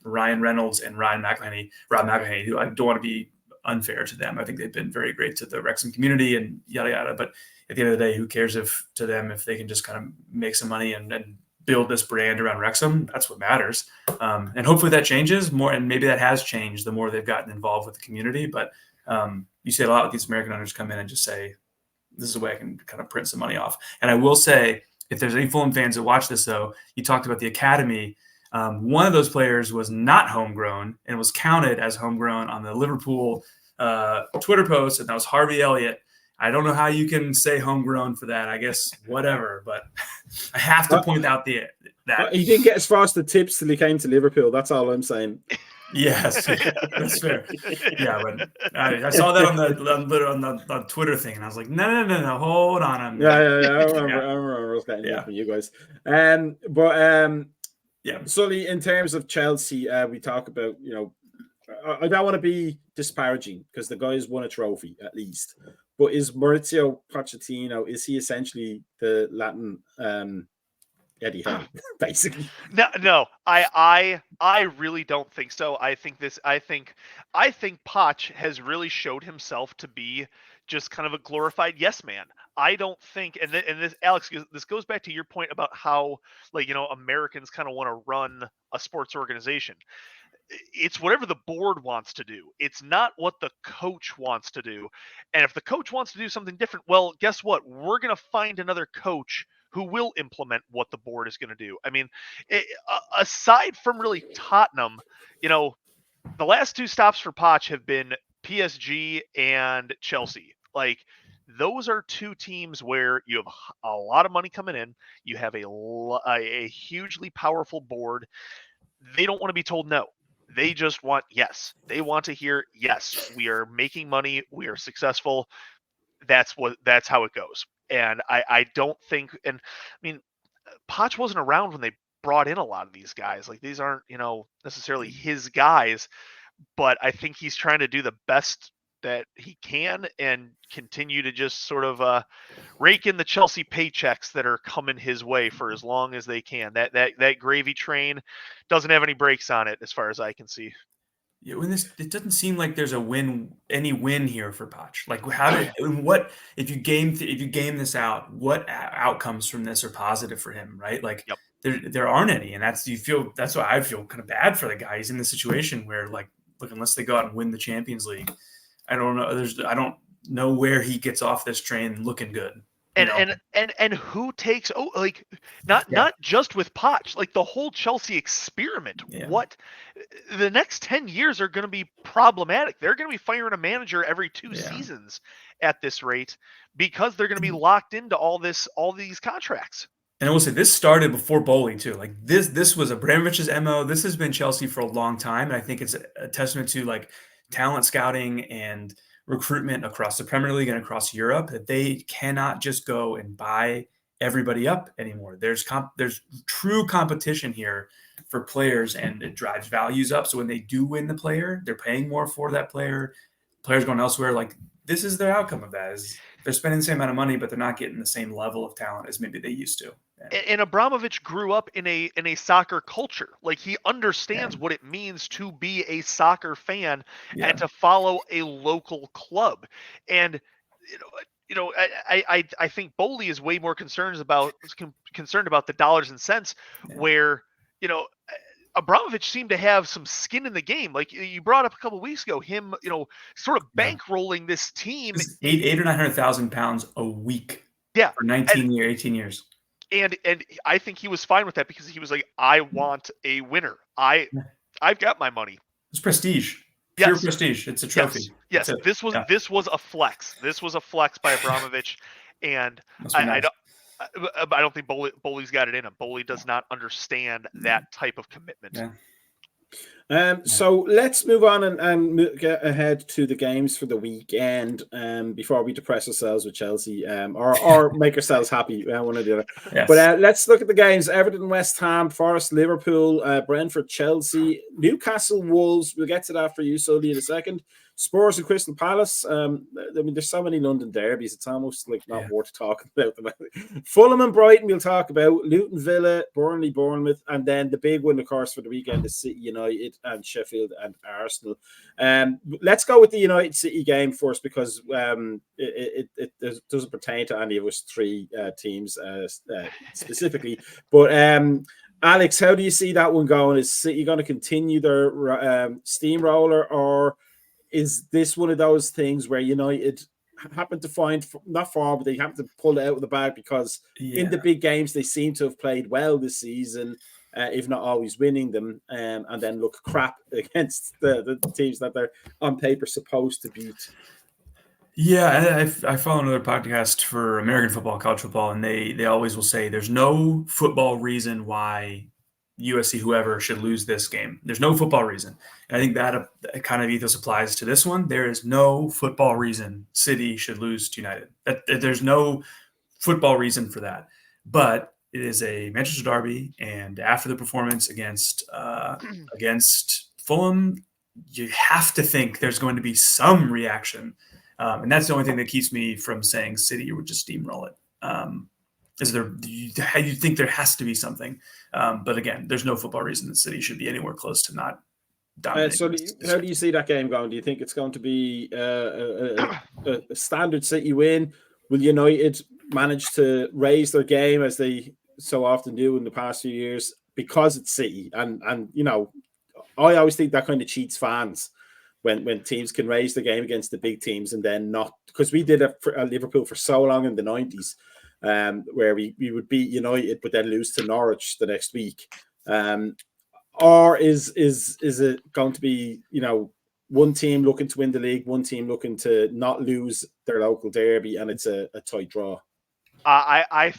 Ryan Reynolds and Rob McElhenney, who I don't want to be unfair to them. I think they've been very great to the Wrexham community and yada, yada. But at the end of the day, who cares if they can just kind of make some money and build this brand around Wrexham? That's what matters. And hopefully that changes more. And maybe that has changed the more they've gotten involved with the community. But you see a lot of these American owners come in and just say, this is a way I can kind of print some money off. And I will say, if there's any Fulham fans that watch this, though, you talked about the academy. One of those players was not homegrown and was counted as homegrown on the Liverpool Twitter post, and that was Harvey Elliott. I don't know how you can say homegrown for that. I guess whatever, but I have to point out that he didn't get as far as the tips till he came to Liverpool. That's all I'm saying. Yes, that's fair. Yeah, but I saw that on the Twitter thing, and I was like, no, hold on. Yeah. I remember us getting Yeah. from you guys. Yeah. Sully, in terms of Chelsea, we talk about, I don't want to be disparaging because the guys won a trophy at least. But is Maurizio Pochettino, is he essentially the Latin Eddie Howe, basically? No, I really don't think so. I think Poch has really showed himself to be just kind of a glorified yes man. I don't think, and this, Alex, this goes back to your point about how, Americans kind of want to run a sports organization. It's whatever the board wants to do. It's not what the coach wants to do. And if the coach wants to do something different, well, guess what? We're going to find another coach who will implement what the board is going to do. I mean, aside from really Tottenham, the last two stops for Poch have been PSG and Chelsea. Like, those are two teams where you have a lot of money coming in. You have a hugely powerful board. They don't want to be told no. They just want yes. They want to hear yes. We are making money. We are successful. That's how it goes. And I don't think, and I mean, Poch wasn't around when they brought in a lot of these guys. Like, these aren't, necessarily his guys, but I think he's trying to do the best that he can and continue to just sort of rake in the Chelsea paychecks that are coming his way for as long as they can. That gravy train doesn't have any brakes on it, as far as I can see. Yeah, it doesn't seem like there's any win here for Poch. Like, if you game this out, what outcomes from this are positive for him, right? Like, Yep. there aren't any, and that's why I feel kind of bad for the guy. He's in the situation where, like, look, unless they go out and win the Champions League, I don't know where he gets off this train looking good. And who takes not just with Poch, like the whole Chelsea experiment. Yeah. What the next 10 years are going to be problematic. They're going to be firing a manager every 2 seasons at this rate because they're going to be locked into all these contracts. And I will say, this started before Bowley too. Like, this was Abramovich's MO. This has been Chelsea for a long time, and I think it's a testament to, like, talent scouting and recruitment across the Premier League and across Europe, that they cannot just go and buy everybody up anymore. There's true competition here for players, and it drives values up. So when they do win the player, they're paying more for that player. Players going elsewhere. Like, this is the outcome of that. Is they're spending the same amount of money, but they're not getting the same level of talent as maybe they used to. And Abramovich grew up in a soccer culture. Like, he understands what it means to be a soccer fan and to follow a local club. And I think Bowley is way more concerned about the dollars and cents, where Abramovich seemed to have some skin in the game. Like you brought up a couple of weeks ago, him sort of bankrolling this team, $800,000 or £900,000 a week. Yeah, for 18 years. And I think he was fine with that because he was like, I want a winner. I've got my money. It's prestige. Pure prestige. It's a trophy. Yes. This was a flex. This was a flex by Abramovich, and I don't think Bowley's got it in him. Bowley does not understand that type of commitment. Yeah. So let's move on and get ahead to the games for the weekend before we depress ourselves with Chelsea or make ourselves happy, one or the other. Yes. But let's look at the games. Everton, West Ham, Forest, Liverpool, Brentford, Chelsea, Newcastle, Wolves. We'll get to that for you, Soli, in a second. Spurs and Crystal Palace. I mean, there's so many London derbies. It's almost like not worth talking about them. Fulham and Brighton we'll talk about. Luton, Villa, Burnley, Bournemouth. And then the big one, of course, for the weekend is City, United, and Sheffield and Arsenal. Let's go with the United City game first because it doesn't pertain to any of us three teams specifically. But Alex, how do you see that one going? Is City going to continue their steamroller, or is this one of those things where United happen to find not form, but they happen to pull it out of the bag because in the big games they seem to have played well this season, if not always winning them, and then look crap against the teams that they're on paper supposed to beat? Yeah, I follow another podcast for American football, college football, and they always will say there's no football reason why USC, whoever should lose this game. There's no football reason. And I think that kind of ethos applies to this one. There is no football reason City should lose to United. There's no football reason for that. But it is a Manchester derby, and after the performance against Fulham, you have to think there's going to be some reaction. And that's the only thing that keeps me from saying City would just steamroll it. You think there has to be something. But again, there's no football reason that City should be anywhere close to not dominating. So how do you see that game going? Do you think it's going to be a standard City win? Will United manage to raise their game as they so often do in the past few years because it's City? And I always think that kind of cheats fans when teams can raise the game against the big teams and then not, because we did it for Liverpool for so long in the 90s. Where we would beat United but then lose to Norwich the next week, or is it going to be one team looking to win the league, one team looking to not lose their local derby, and it's a tight draw? I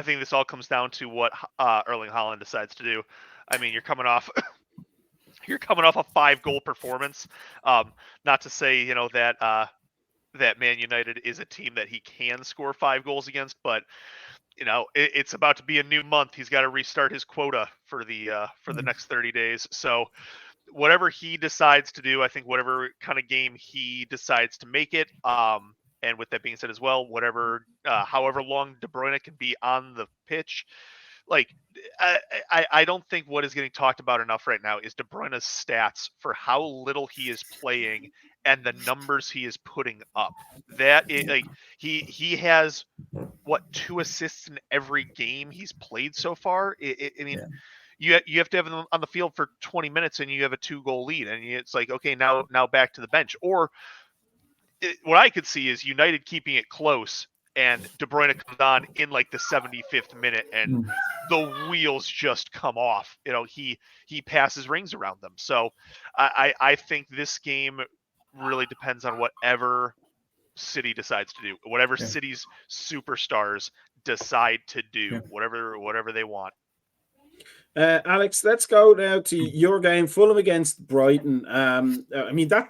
think this all comes down to what Erling Haaland decides to do. I mean, you're coming off a 5-goal performance. Not to say that Man United is a team that he can score 5 goals against, but it's about to be a new month. He's got to restart his quota for the next 30 days. So whatever he decides to do, I think whatever kind of game he decides to make it. And with that being said as well, however long De Bruyne can be on the pitch, like I don't think what is getting talked about enough right now is De Bruyne's stats for how little he is playing and the numbers he is putting up. That is, like, he has 2 assists in every game he's played so far. You have to have him on the field for 20 minutes and you have a 2-goal lead, and it's like, okay, now back to the bench. Or what I could see is United keeping it close and De Bruyne comes on in like the 75th minute and the wheels just come off. He passes rings around them. So I think this game really depends on whatever City decides to do, whatever City's superstars decide to do, whatever they want. Alex, let's go now to your game, Fulham against Brighton. I mean, that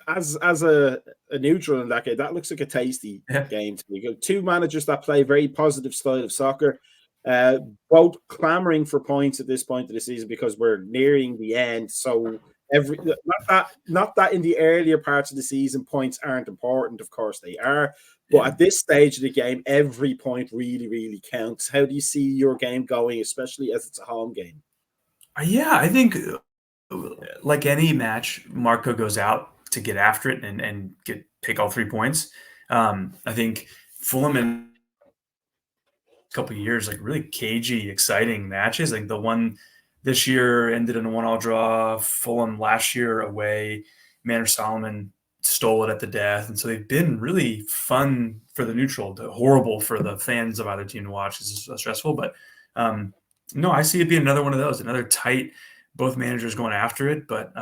as a neutral in that game, that looks like a tasty game to me. You got 2 managers that play very positive style of soccer, both clamoring for points at this point of the season because we're nearing the end. So not that in the earlier parts of the season points aren't important. Of course they are, but at this stage of the game, every point really, really counts. How do you see your game going, especially as it's a home game? Yeah, I think like any match, Marco goes out to get after it and take all 3 points. I think Fulham in a couple of years, like really cagey, exciting matches. Like the one this year ended in a 1-1 draw. Fulham last year away, Manor Solomon stole it at the death. And so they've been really fun for the neutral, horrible for the fans of either team to watch. It's stressful, but no, I see it being another one of those, another tight, both managers going after it. But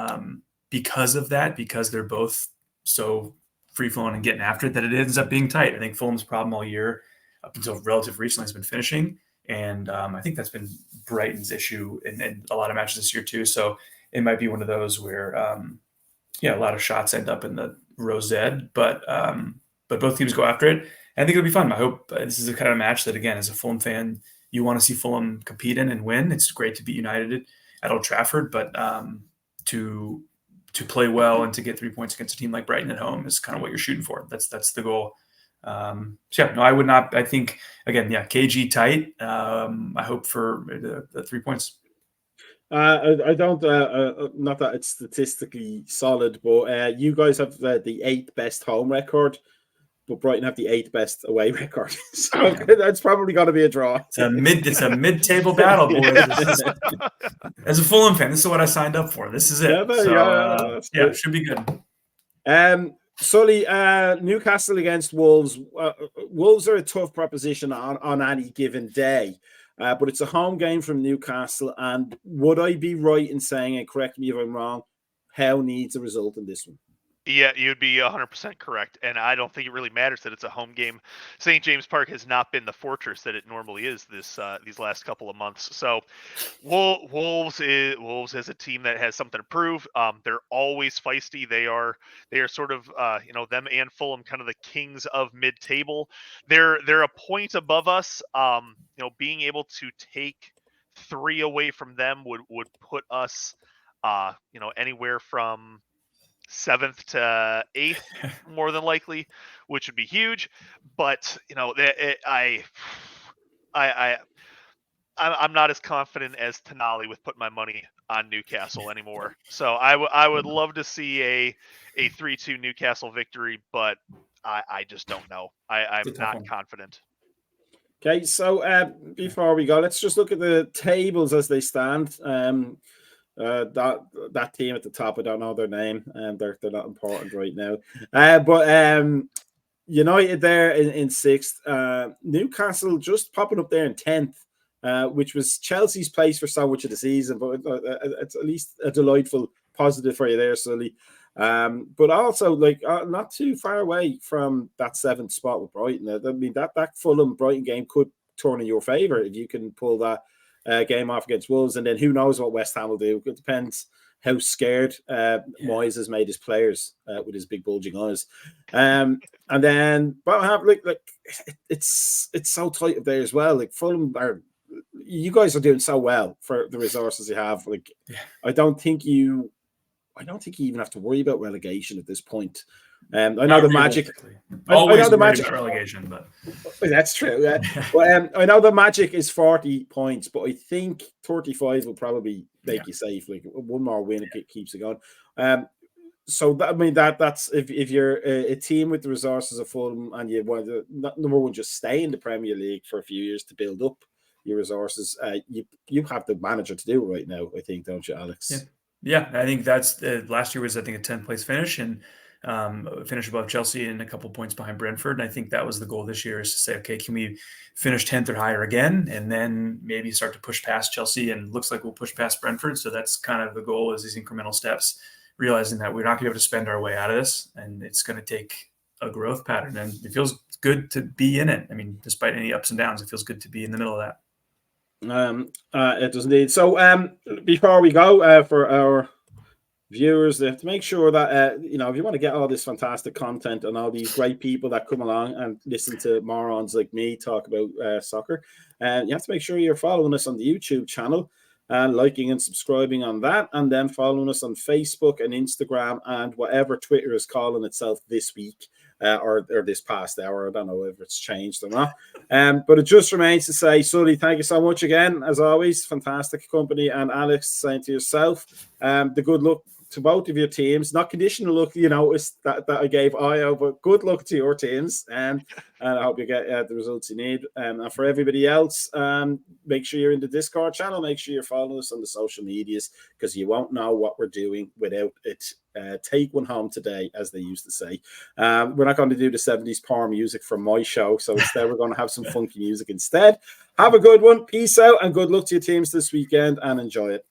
because of that, because they're both so free-flowing and getting after it, that it ends up being tight. I think Fulham's problem all year, up until relatively recently, has been finishing. And I think that's been Brighton's issue in a lot of matches this year too. So it might be one of those where, a lot of shots end up in the rosette, but both teams go after it. And I think it'll be fun. I hope this is the kind of match that, again, as a Fulham fan, you want to see Fulham compete in and win. It's great to beat United at Old Trafford, but to play well and to get 3 points against a team like Brighton at home is kind of what you're shooting for. That's the goal. I would not. I think, again, KG tight. I hope for the 3 points. I don't. Not that it's statistically solid, but you guys have the 8th best home record, but Brighton have the 8th best away record. So that's probably going to be a draw. It's a mid-table battle, boys. As a Fulham fan, this is what I signed up for. This is it. It should be good. Sully, Newcastle against Wolves. Wolves are a tough proposition on any given day, but it's a home game from Newcastle. And would I be right in saying, and correct me if I'm wrong, Howe needs a result in this one? Yeah, you'd be 100% correct, and I don't think it really matters that it's a home game. St. James Park has not been the fortress that it normally is these last couple of months. So, Wolves is a team that has something to prove. They're always feisty. They are sort of them and Fulham, kind of the kings of mid-table. They're a point above us. Being able to take 3 away from them would put us anywhere from 7th to 8th, more than likely, which would be huge. But I'm not as confident as Tonali with putting my money on Newcastle anymore. So I would love to see a 3-2 Newcastle victory, but I just don't know. I'm not confident. Okay, so before we go, let's just look at the tables as they stand. That team at the top, I don't know their name, and they're not important right now. But United there in 6th, Newcastle just popping up there in 10th, which was Chelsea's place for so much of the season. But it's at least a delightful positive for you there, Sully. But also not too far away from that 7th spot with Brighton. I mean that Fulham Brighton game could turn in your favor if you can pull that game off against Wolves, and then who knows what West Ham will do. It depends how scared Moyes has made his players with his big bulging eyes. And then bottom half, it's so tight up there as well. Like Fulham you guys are doing so well for the resources you have. I don't think you even have to worry about relegation at this point. I know the Magic. Always I know the worried Magic about relegation, but that's true. But I know the Magic is 40 points, but I think 35 will probably make you safe. Like one more win, it keeps it going. So that's if you're a team with the resources of Fulham and you want to number one just stay in the Premier League for a few years to build up your resources. You have the manager to do it right now, I think, don't you, Alex? Yeah, I think that's last year was, I think, a 10th place finish and finish above Chelsea and a couple points behind Brentford. And I think that was the goal this year, is to say, okay, can we finish 10th or higher again, and then maybe start to push past Chelsea, and looks like we'll push past Brentford. So that's kind of the goal, is these incremental steps, realizing that we're not going to be able to spend our way out of this, and it's going to take a growth pattern. And it feels good to be in it. I mean, despite any ups and downs, it feels good to be in the middle of that. It does indeed. So before we go, for our viewers, they have to make sure that if you want to get all this fantastic content and all these great people that come along and listen to morons like me talk about soccer, you have to make sure you're following us on the YouTube channel and liking and subscribing on that, and then following us on Facebook and Instagram and whatever Twitter is calling itself this week. Or this past hour. I don't know if it's changed or not. But it just remains to say, Sully, thank you so much again, as always. Fantastic company. And Alex, saying to yourself, the good luck to both of your teams. Not conditional luck, that I gave Io, but good luck to your teams. And I hope you get the results you need. And for everybody else, make sure you're in the Discord channel. Make sure you're following us on the social medias, because you won't know what we're doing without it. Take one home today, as they used to say. We're not going to do the 70s power music from my show, so instead we're going to have some funky music instead. Have a good one. Peace out, and good luck to your teams this weekend, and enjoy it.